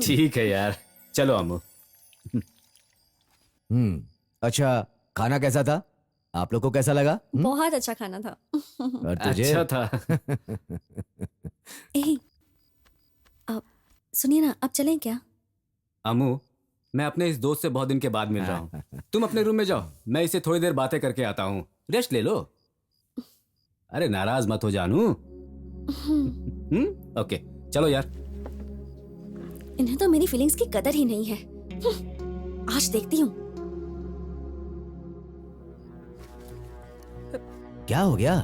ठीक है यार, चलो अम्मू। अच्छा, खाना कैसा था? आप लोग को कैसा लगा? बहुत अच्छा खाना था। और तुझे? अच्छा था। अब सुनिए ना, अब चलें क्या? अम्मू, मैं अपने इस दोस्त से बहुत दिन के बाद मिल रहा हूँ। तुम अपने रूम में जाओ, मैं इसे थोड़ी देर बातें करके आता हूँ। रेस्ट ले लो। अरे नाराज मत हो जानू। ओके, चलो यार। इन्हें तो मेरी फीलिंग्स की कदर ही नहीं है। आज देखती हूँ। क्या हो गया?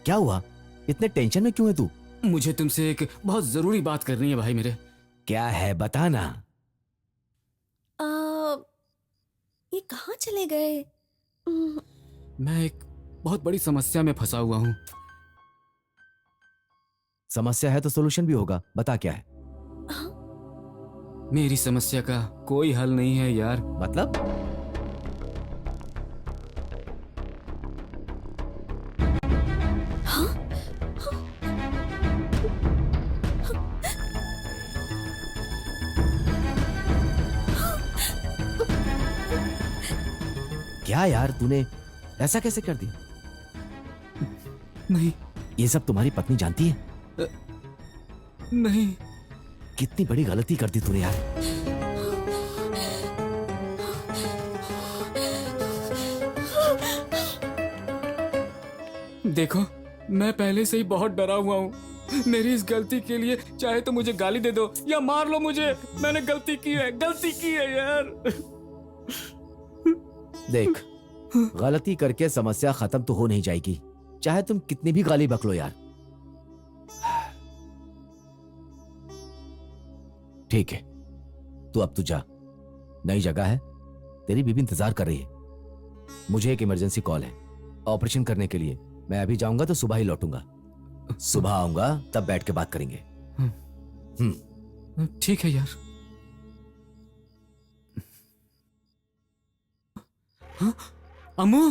क्या हुआ? इतने टेंशन में क्यों है तू? मुझे तुमसे एक बहुत जरूरी बात करनी है भाई मेरे। क्या है बताना। ये कहाँ चले गए? मैं एक बहुत बड़ी समस्या में फंसा हुआ हूँ। समस्या है तो सोल्यूशन भी होगा, बता क्या है। मेरी समस्या का कोई हल नहीं है यार। मतलब? क्या यार, तूने ऐसा कैसे कर दिया? नहीं, ये सब तुम्हारी पत्नी जानती है? नहीं। कितनी बड़ी गलती कर दी तूने यार। देखो, मैं पहले से ही बहुत डरा हुआ हूँ। मेरी इस गलती के लिए चाहे तो मुझे गाली दे दो या मार लो मुझे, मैंने गलती की है यार। देख, गलती करके समस्या खत्म तो हो नहीं जाएगी, चाहे तुम कितनी भी गाली बक लो यार। ठीक है, तू अब तू जा, नई जगह है, तेरी बीबी इंतजार कर रही है। मुझे एक इमरजेंसी कॉल है ऑपरेशन करने के लिए। मैं अभी जाऊंगा तो सुबह ही लौटूंगा। सुबह आऊंगा तब बैठ के बात करेंगे। ठीक है यार। हाँ? अम्मू,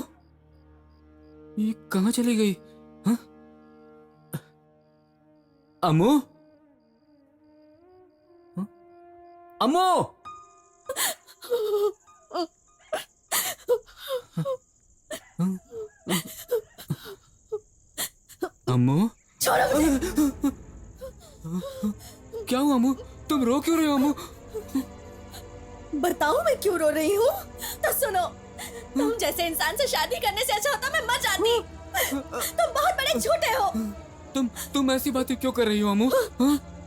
ये कहाँ चली गई? हाँ? अम्मू, हाँ? अम्मू, अम्मू, छोड़ो मुझे। क्या हुआ अम्मू? तुम रो क्यों रही हो अम्मू? बताऊं मैं क्यों रो रही हूँ? तो सुनो, तुम जैसे इंसान से शादी करने से अच्छा होता मैं मर जाती। तुम बहुत बड़े झूठे हो। तुम ऐसी बातें क्यों कर रही हो अम्मू?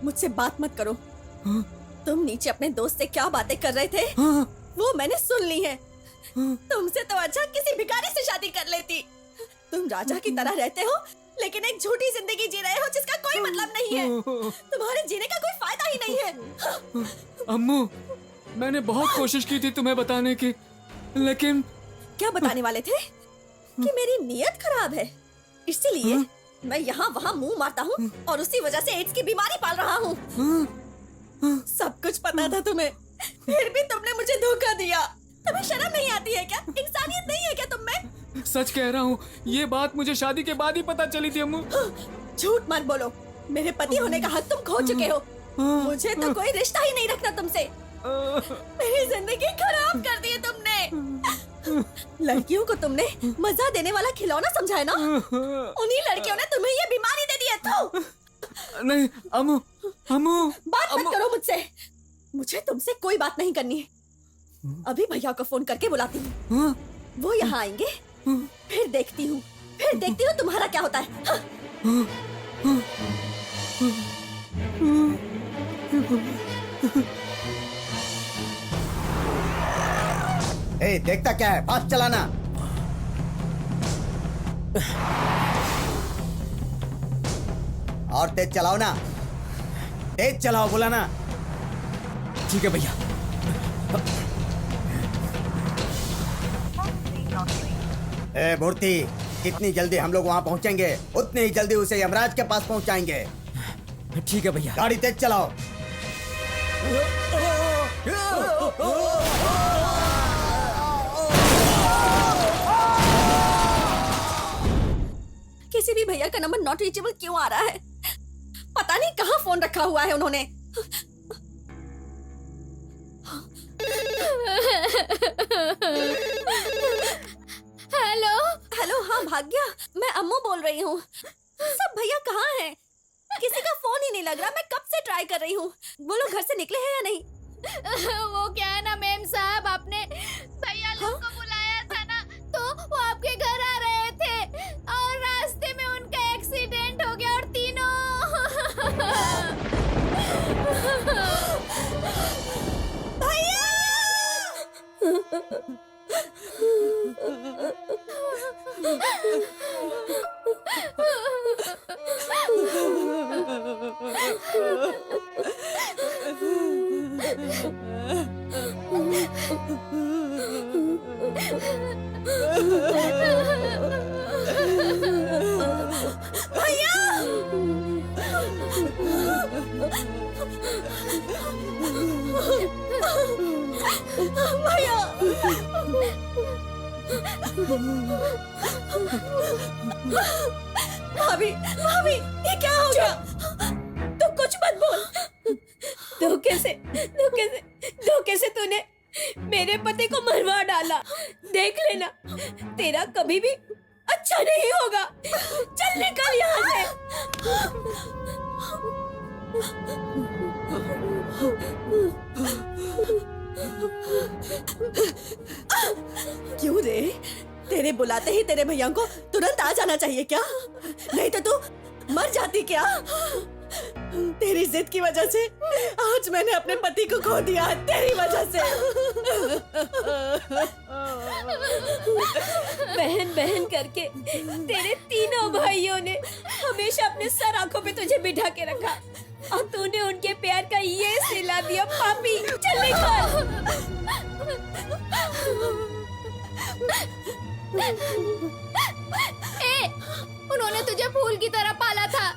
मुझसे बात मत करो। तुम नीचे अपने दोस्त से क्या बातें कर रहे थे वो मैंने सुन ली है। तुमसे तो अच्छा किसी भिखारी से शादी कर लेती। तुम राजा की तरह रहते हो लेकिन एक झूठी जिंदगी जी रहे हो जिसका कोई मतलब नहीं है। तुम्हारे जीने का कोई फायदा ही नहीं है। अम्मू, मैंने बहुत कोशिश की थी तुम्हें बताने की, लेकिन क्या बताने वाले थे? कि मेरी नीयत खराब है, इसलिए मैं यहाँ वहाँ मुंह मारता हूँ और उसी वजह से एड्स की बीमारी पाल रहा हूँ। सब कुछ पता था तुम्हें, फिर भी तुमने मुझे धोखा दिया। तुम्हें शर्म नहीं आती है क्या? इंसानियत नहीं है क्या तुम में? सच कह रहा हूँ, ये बात मुझे शादी के बाद ही पता चली थी अम्मू। झूठ मत बोलो, मेरे पति होने का हक तुम खो चुके हो। मुझे तो कोई रिश्ता ही नहीं रखना तुमसे। मेरी जिंदगी खराब कर दी है तुमने। लड़कियों को तुमने मजा देने वाला खिलौना समझा है ना? उन्हीं लड़कियों ने तुम्हें ये बीमारी दे दी है। तो नहीं अम्मू, अम्मू, बात मत करो मुझसे। मुझे तुमसे कोई बात नहीं करनी है। अभी भैया को फोन करके बुलाती हूँ, वो यहाँ आएंगे, फिर देखती हूँ तुम्हारा क्या होता है। ए, देखता क्या है? फास्ट चलाना। और तेज चलाओ ना, तेज चलाओ, बोला ना। ठीक है भैया। ए मूर्ति, जितनी जल्दी हम लोग वहाँ पहुँचेंगे उतनी ही जल्दी उसे यमराज के पास पहुँचाएंगे। ठीक है भैया। गाड़ी तेज चलाओ। किसी भी भैया का नंबर नॉट रीचेबल क्यों आ रहा है? पता नहीं कहाँ फोन रखा हुआ है उन्होंने। हेलो हेलो, हाँ भाग्या, मैं अम्मू बोल रही हूँ। सब भैया कहाँ हैं? किसी का फोन ही नहीं लग रहा। मैं कब से ट्राई कर रही हूँ। वो लोग घर से निकले हैं या नहीं? वो क्या है ना मेम साहब, आपने भैया लोग को बुलाया था ना, तो वो आपके घर आ रहे थे और रास्ते में उनका एक्सीडेंट हो गया और तीनों भैया! भाभी भाभी ये क्या हो गया? तू कुछ मत बोल। धोखे से तूने मेरे पति को मरवा डाला। देख लेना तेरा कभी भी अच्छा नहीं होगा। चल निकल यहाँ से। क्यों रे? तेरे बुलाते ही तेरे भैया को तुरंत आ जाना चाहिए क्या? नहीं तो तू मर जाती क्या? तेरी जिद की वजह से आज मैंने अपने पति को खो दिया। तेरी वजह से। बहन बहन करके तेरे तीनों भाइयों ने हमेशा अपने सर आंखों पे तुझे बिठा के रखा और तूने उनके प्यार का ये सिला दिया। पापी चल निकल। उन्होंने तुझे फूल की तरह पाला था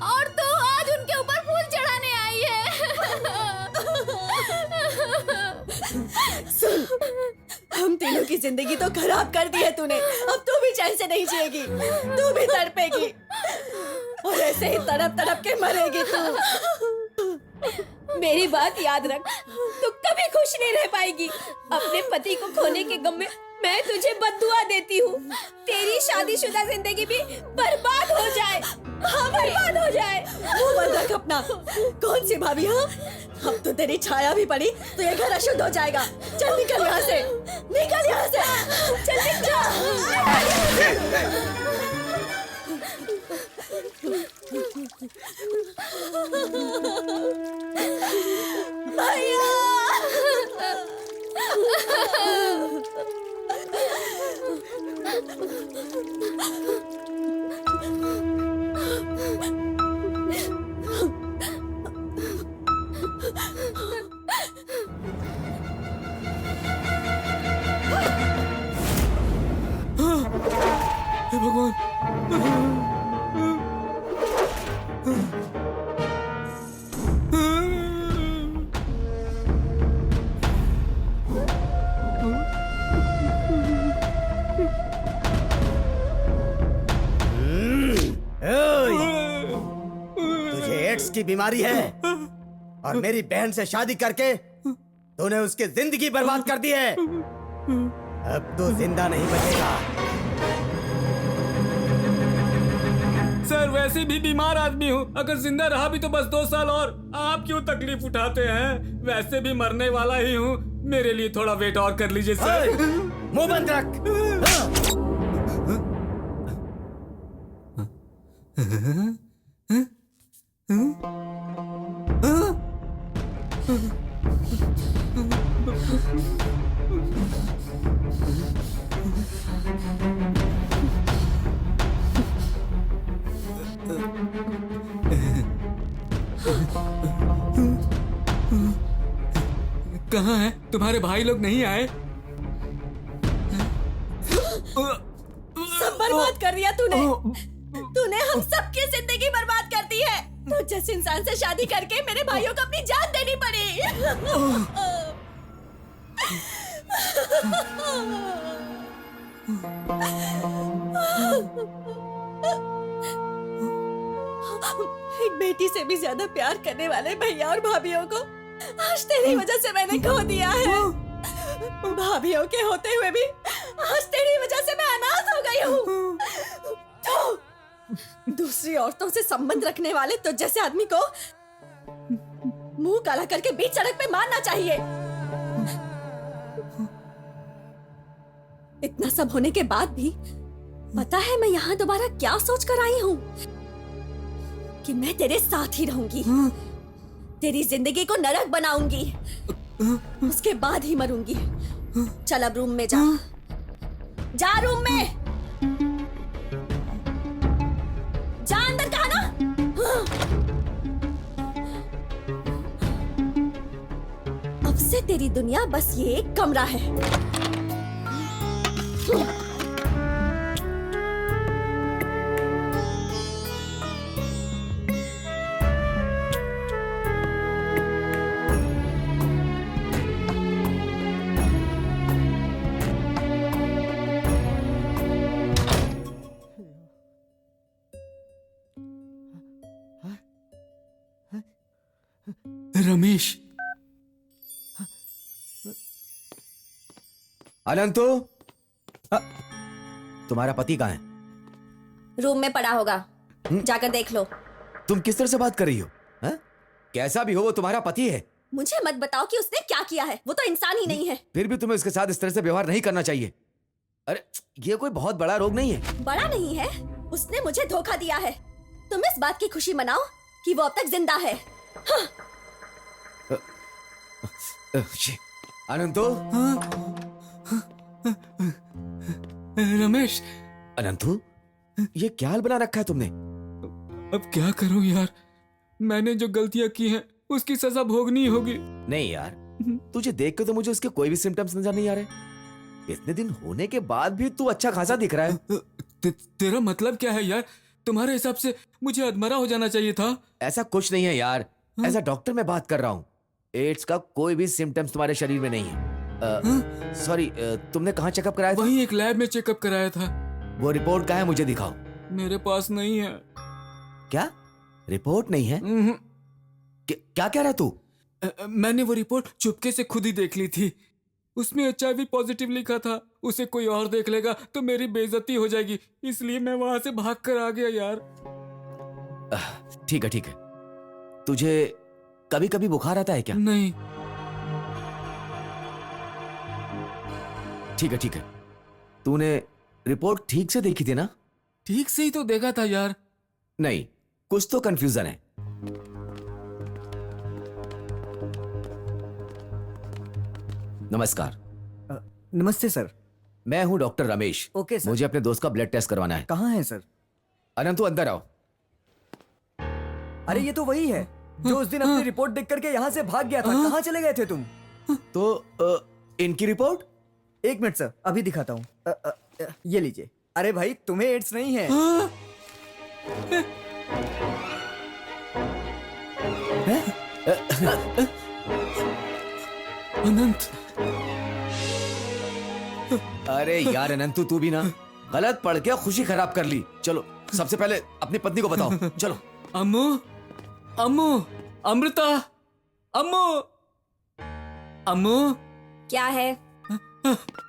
और तू आज उनके ऊपर फूल चढ़ाने आई है। सुन, हम तीनों की जिंदगी तो खराब कर दी है तूने। अब तू भी चैन से नहीं जिएगी, तू भी तड़पेगी और ऐसे ही तड़प तड़प के मरेगी तू। मेरी बात याद रख, तू कभी खुश नहीं रह पाएगी। अपने पति को खोने के गम में मैं तुझे बद्दुआ देती हूँ। तेरी शादीशुदा जिंदगी भी बर्बाद हो जाए। हाँ, बर्बाद हो जाए। मुंह बंद रख अपना। कौन सी भाभी? हाँ, अब तो तेरी छाया भी पड़ी तो ये घर अशुद्ध हो जाएगा। चल निकल यहाँ से, निकल यहाँ से। चल भैया। हे भगवान। तुझे एड्स की बीमारी है और मेरी बहन से शादी करके तूने उसकी जिंदगी बर्बाद कर दी है। अब तू जिंदा नहीं बचेगा। सर वैसे भी बीमार आदमी हूँ, अगर जिंदा रहा भी तो बस 2 साल और। आप क्यों तकलीफ उठाते हैं? वैसे भी मरने वाला ही हूँ, मेरे लिए थोड़ा वेट और कर लीजिए सर। मुंह बंद रख। कहाँ है तुम्हारे भाई लोग? नहीं आए? सब बर्बाद कर दिया तूने। तूने हम सबकी जिंदगी बर्बाद कर दी है। तो जिस इंसान से शादी करके मेरे भाइयों को अपनी जान देनी पड़ी। एक बेटी से भी ज्यादा प्यार करने वाले भैया और भाभीियों को आज तेरी वजह से मैंने खो दिया है। भाभीियों के होते हुए भी आज तेरी वजह से मैं अनाथ हो गई हूँ। तो दूसरी औरतों से संबंध रखने वाले तो जैसे आदमी को मुंह काला करके बीच सड़क पे मारना चाहिए। इतना सब होने के बाद भी पता है मैं यहाँ दोबारा क्या सोच कर आई हूँ कि मैं तेरे साथ ही रहूंगी, तेरी जिंदगी को नरक बनाऊंगी, उसके बाद ही मरूंगी। चल अब रूम में जा। जा रूम में जा, अंदर कहा ना। अब से तेरी दुनिया बस ये एक कमरा है। रमेश, अनंतु, तुम्हारा पति कहाँ है? रूम में पड़ा होगा, जाकर देख लो। तुम किस तरह से बात कर रही हो? हा? कैसा भी हो वो तुम्हारा पति है। मुझे मत बताओ कि उसने क्या किया है, वो तो इंसान ही नहीं है। फिर भी तुम्हें उसके साथ इस तरह से व्यवहार नहीं करना चाहिए। अरे ये कोई बहुत बड़ा रोग नहीं है। बड़ा नहीं है, उसने मुझे धोखा दिया है। तुम इस बात की खुशी मनाओ कि वो अब तक जिंदा है। हाँ। अनंतु, रमेश, अनंतु, ये क्या हाल बना रखा है तुमने? अब क्या करूं यार, मैंने जो गलतियां की हैं उसकी सजा भोगनी होगी। नहीं यार, तुझे देख के तो मुझे उसके कोई भी सिम्टम्स नजर नहीं आ रहे। इतने दिन होने के बाद भी तू अच्छा खासा दिख रहा है। तेरा मतलब क्या है यार? तुम्हारे हिसाब से मुझे अधमरा हो जाना चाहिए था। ऐसा कुछ नहीं है यार, ऐसा डॉक्टर मैं बात कर रहा हूँ। एड्स का कोई भी सिम्टम्स तुम्हारे शरीर में नहीं है। सॉरी, तुमने कहाँ चेकअप कराया था? वहीं एक लैब में चेकअप कराया था। वो रिपोर्ट कहाँ है, मुझे दिखाओ। मेरे पास नहीं है। क्या रिपोर्ट नहीं है? क्या कह रहा है तू? मैंने वो रिपोर्ट चुपके से खुद ही देख ली थी। उसमें HIV पॉजिटिव लिखा था। उसे कोई और देख लेगा तो मेरी बेइज्जती हो जाएगी, इसलिए मैं वहां से भाग कर आ गया यार। ठीक है ठीक है। तुझे कभी कभी बुखार आता है क्या? नहीं। ठीक है ठीक है। तूने रिपोर्ट ठीक से देखी थी ना? ठीक से ही तो देखा था यार। नहीं, कुछ तो कंफ्यूजन है। नमस्कार। नमस्ते सर। मैं हूं डॉक्टर रमेश। Okay sir. मुझे अपने दोस्त का ब्लड टेस्ट करवाना है। कहाँ है सर? अनंतु, अंदर आओ। अरे ये तो वही है जो उस दिन अपनी रिपोर्ट देख करके यहाँ से भाग गया था। कहाँ चले गए थे तुम? तो इनकी रिपोर्ट? एक मिनट सर, अभी दिखाता हूँ। ये लीजिए। अरे भाई, तुम्हें एड्स नहीं है। अनंत। अरे यार अनंतु, तू भी ना गलत पढ़ के खुशी खराब कर ली। चलो सबसे पहले अपनी पत्नी को बताओ। चलो। अम्मू, अम्मू, अमृता, अम्मू, अम्मू। क्या है?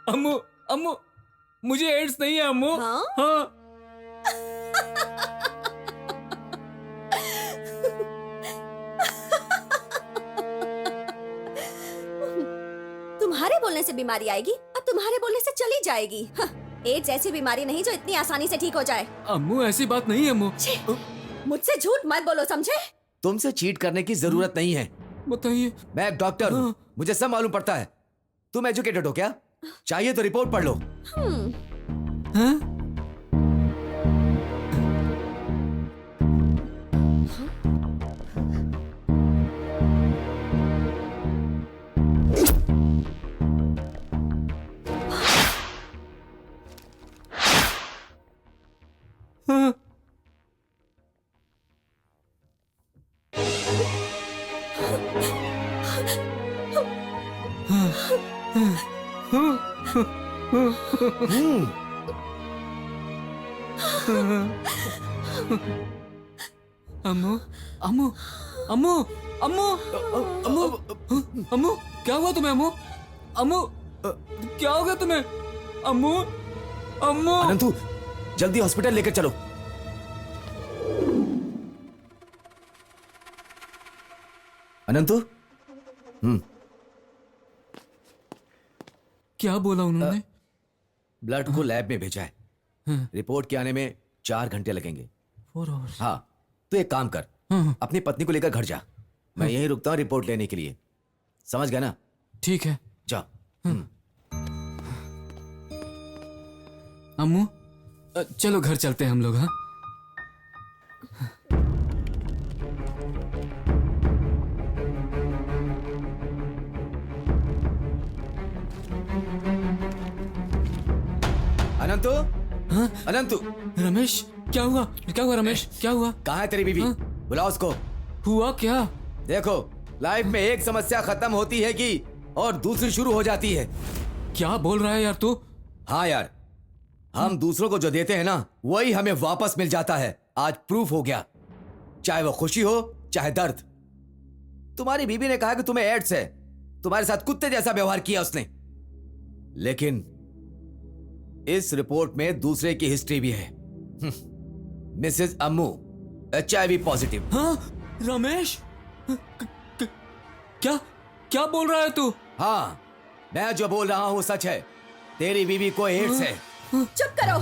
अम्मू, अम्मू, मुझे एड्स नहीं है अम्मू। हाँ? हाँ। तुम्हारे बोलने से बीमारी आएगी और तुम्हारे बोलने से चली जाएगी। हाँ, एड्स ऐसी बीमारी नहीं जो इतनी आसानी से ठीक हो जाए। अम्मू, ऐसी बात नहीं है अम्मू। मुझसे झूठ मत बोलो, समझे? तुमसे चीट करने की जरूरत नहीं है। बताइए। मैं एक डॉक्टर हूँ, मुझे सब मालूम पड़ता है। तुम एजुकेटेड हो क्या? चाहिए तो रिपोर्ट पढ़ लो। हाँ? अम्मू, अम्मू, अम्मू, अम्मू, अम्मू, अम्मू, क्या हुआ तुम्हें अम्मू? अम्मू, क्या हो गया तुम्हें? अम्मू, अम्मू। अनंतु, जल्दी हॉस्पिटल लेकर चलो। अनंतु। क्या बोला उन्होंने? ब्लड को लैब में भेजा है। रिपोर्ट के आने में 4 घंटे लगेंगे। 4 hours। हाँ, तो एक काम कर, अपनी पत्नी को लेकर घर जा। मैं यहीं रुकता हूँ रिपोर्ट लेने के लिए। समझ गया ना? ठीक है। जा। अम्मू चलो घर चलते हैं हम लोग। हाँ अनंतु, हाँ अनंतु, रमेश क्या हुआ? क्या हुआ रमेश? क्या हुआ? कहाँ है तेरी बीवी? हाँ? बुलाओ उसको। हुआ क्या? देखो, लाइफ में एक समस्या खत्म होती है कि और दूसरी शुरू हो जाती है। क्या बोल रहा है यार तू? हाँ यार, हम दूसरों को जो देते हैं ना, वही हमें वापस मिल जाता है। आज प्रूफ हो गया, चाहे वो खुशी हो चाहे दर्द। तुम्हारी बीबी ने कहा कि तुम्हें एड्स है, तुम्हारे साथ कुत्ते जैसा व्यवहार किया उसने। लेकिन इस रिपोर्ट में दूसरे की हिस्ट्री भी है। मिसेस अम्मू HIV पॉजिटिव। हाँ रमेश क्या क्या बोल रहा है तू? हाँ, मैं जो बोल रहा हूं सच है। तेरी बीवी को एड्स है। चुप करो।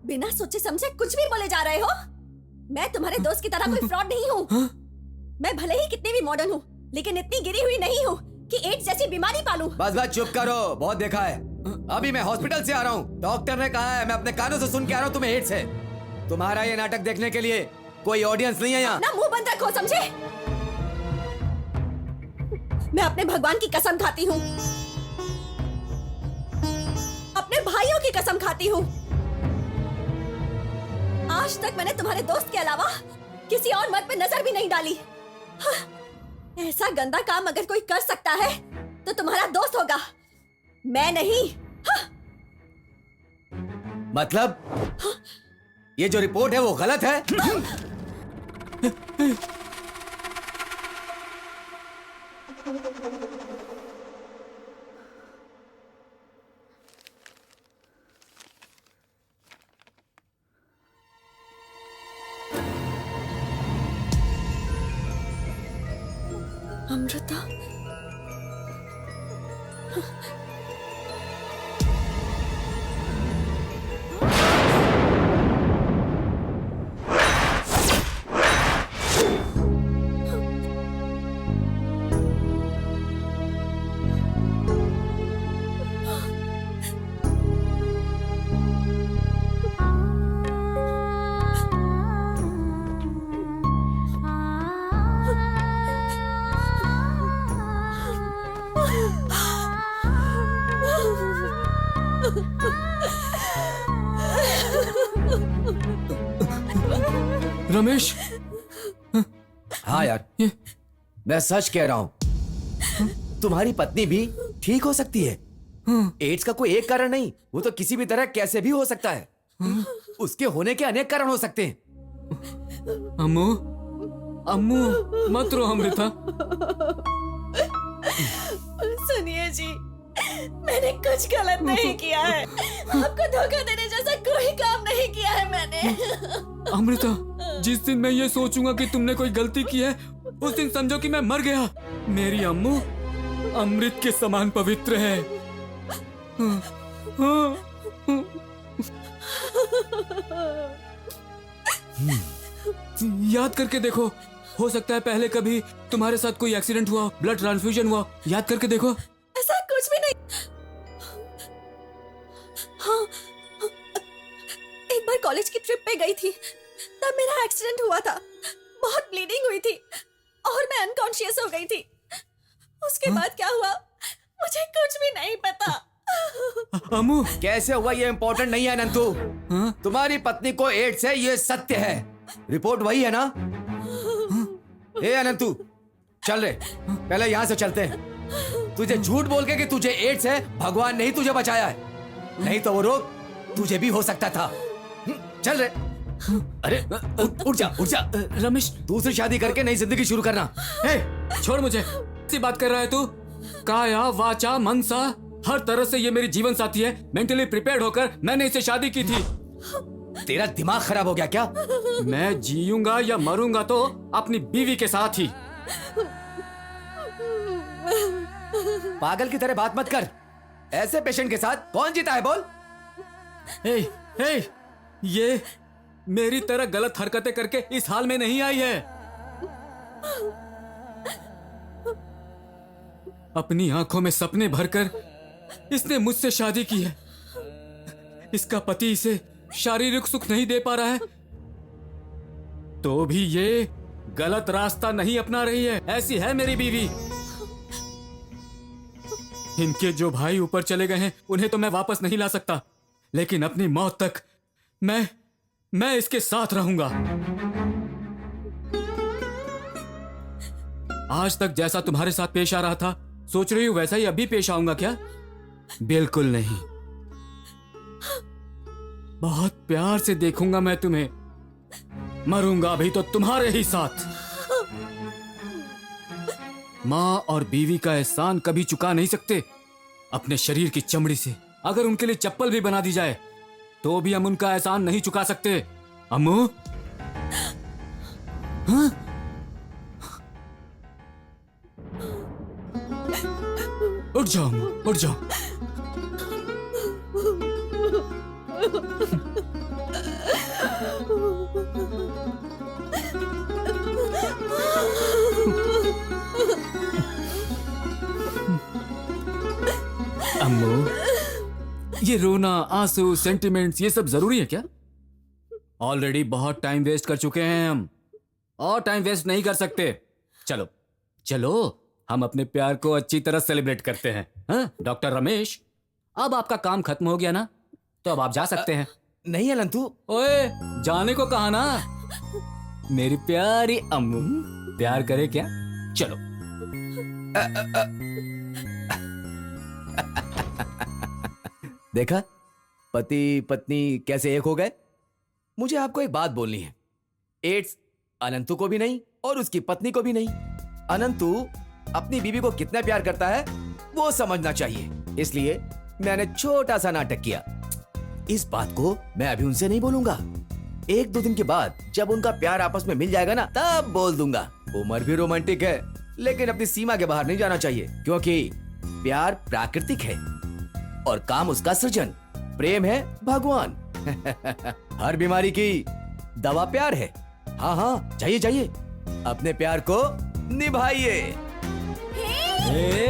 बिना सोचे समझे कुछ भी बोले जा रहे हो। मैं तुम्हारे दोस्त की तरह कोई फ्रॉड नहीं हूँ। मैं भले ही कितनी भी मॉडर्न हूँ, लेकिन इतनी गिरी हुई नहीं हूँ कि एड्स जैसी बीमारी पालूं। बस बस चुप करो, बहुत देखा है। अभी मैं हॉस्पिटल से आ रहा हूँ, डॉक्टर ने कहा है, मैं अपने कानों से सुन के आ रहा हूँ तुम्हें एड्स है। तुम्हारा ये नाटक देखने के लिए कोई ऑडियंस नहीं है यहाँ। ना मुंह बंद रखो, समझे? मैं अपने भगवान की कसम खाती हूँ, अपने भाइयों की कसम खाती हूँ। आज तक मैंने तुम्हारे दोस्त के अलावा किसी और मर्द पे नजर भी नहीं डाली। हाँ, ऐसा गंदा काम अगर कोई कर सकता है तो तुम्हारा दोस्त होगा, मैं नहीं। हाँ। मतलब ये जो रिपोर्ट है वो गलत है? अमृता, रमेश हाँ यार, मैं सच कह रहा हूँ। तुम्हारी पत्नी भी ठीक हो सकती है। एड्स का कोई एक कारण नहीं, वो तो किसी भी तरह कैसे भी हो सकता है। उसके होने के अनेक कारण हो सकते हैं। अम्मू अम्मू मत रो अमृता। सुनिए जी, मैंने कुछ गलत नहीं किया है। आपको धोखा देने जैसा कोई काम नहीं किया है मैंने। अमृता, जिस दिन मैं ये सोचूंगा कि तुमने कोई गलती की है, उस दिन समझो कि मैं मर गया। मेरी अम्मू अमृत के समान पवित्र है। याद करके देखो, हो सकता है पहले कभी तुम्हारे साथ कोई एक्सीडेंट हुआ, ब्लड ट्रांसफ्यूजन हुआ। याद करके देखो। ऐसा कुछ भी नहीं। हाँ, एक बार कॉलेज की ट्रिप पे गई थी, तब मेरा एक्सीडेंट हुआ था। बहुत ब्लीडिंग हुई थी और मैं अनकॉन्शियस हो गई थी। उसके बाद क्या हुआ मुझे कुछ भी नहीं पता। अम्मू कैसे हुआ ये इम्पोर्टेंट नहीं है नंतू। तुम्हारी पत्नी को एड्स है, ये सत्य है। रिपोर्ट वही है ना? ए अनंतु, चल रे, पहले यहाँ से चलते हैं। तुझे झूठ बोल के कि तुझे एड्स है, भगवान ने ही तुझे बचाया है, नहीं तो वो रोग तुझे भी हो सकता था। चल रे। अरे उठ जा, उठ जा। रमेश, दूसरी शादी करके नई जिंदगी शुरू करना। छोड़ मुझे। सी बात कर रहा है तू? काया वाचा मनसा हर तरह से ये मेरी जीवन साथी है। मेंटली प्रिपेयर्ड होकर मैंने इसे शादी की थी। तेरा दिमाग खराब हो गया क्या? मैं जीऊंगा या मरूंगा तो अपनी बीवी के साथ ही। पागल की तरह बात मत कर। ऐसे पेशेंट के साथ कौन जीता है बोल? ये मेरी तरह गलत हरकतें करके इस हाल में नहीं आई है। अपनी आंखों में सपने भरकर इसने मुझसे शादी की है, इसका पति इसे शारीरिक सुख नहीं दे पा रहा है, तो भी ये गलत रास्ता नहीं अपना रही है। ऐसी है मेरी बीवी। इनके जो भाई ऊपर चले गए हैं उन्हें तो मैं वापस नहीं ला सकता, लेकिन अपनी मौत तक मैं इसके साथ रहूंगा। आज तक जैसा तुम्हारे साथ पेश आ रहा था, सोच रही हूं वैसा ही अभी पेश आऊंगा क्या? बिल्कुल नहीं। बहुत प्यार से देखूंगा मैं तुम्हें, मरूंगा भी तो तुम्हारे ही साथ। माँ और बीवी का एहसान कभी चुका नहीं सकते। अपने शरीर की चमड़ी से अगर उनके लिए चप्पल भी बना दी जाए तो भी हम उनका एहसान नहीं चुका सकते। अम्मू, हाँ? उठ जाओ अम्मू, उठ जाओ। अम्मू, ये रोना, आंसू, सेंटिमेंट्स, ये सब जरूरी है क्या? ऑलरेडी बहुत टाइम वेस्ट कर चुके हैं हम, और टाइम वेस्ट नहीं कर सकते। चलो चलो, हम अपने प्यार को अच्छी तरह सेलिब्रेट करते हैं। हाँ? डॉक्टर रमेश, अब आपका काम खत्म हो गया ना, तो अब आप जा सकते हैं। नहीं अलंतु। ओए, जाने को कहा ना। मेरी प्यारी अम्मू, प्यार करे क्या? चलो। देखा, पति पत्नी कैसे एक हो गए। मुझे आपको एक बात बोलनी है। एड्स अनंतु को भी नहीं और उसकी पत्नी को भी नहीं। अनंतु अपनी बीवी को कितना प्यार करता है वो समझना चाहिए, इसलिए मैंने छोटा सा नाटक किया। इस बात को मैं अभी उनसे नहीं बोलूंगा। 1-2 दिन के बाद जब उनका प्यार आपस में मिल जाएगा ना, तब बोल दूंगा। उम्र भी रोमांटिक है, लेकिन अपनी सीमा के बाहर नहीं जाना चाहिए, क्योंकि प्यार प्राकृतिक है और काम उसका सृजन। प्रेम है भगवान। हर बीमारी की दवा प्यार है। हाँ हाँ, जाइए जाइए, अपने प्यार को निभाइए। हे!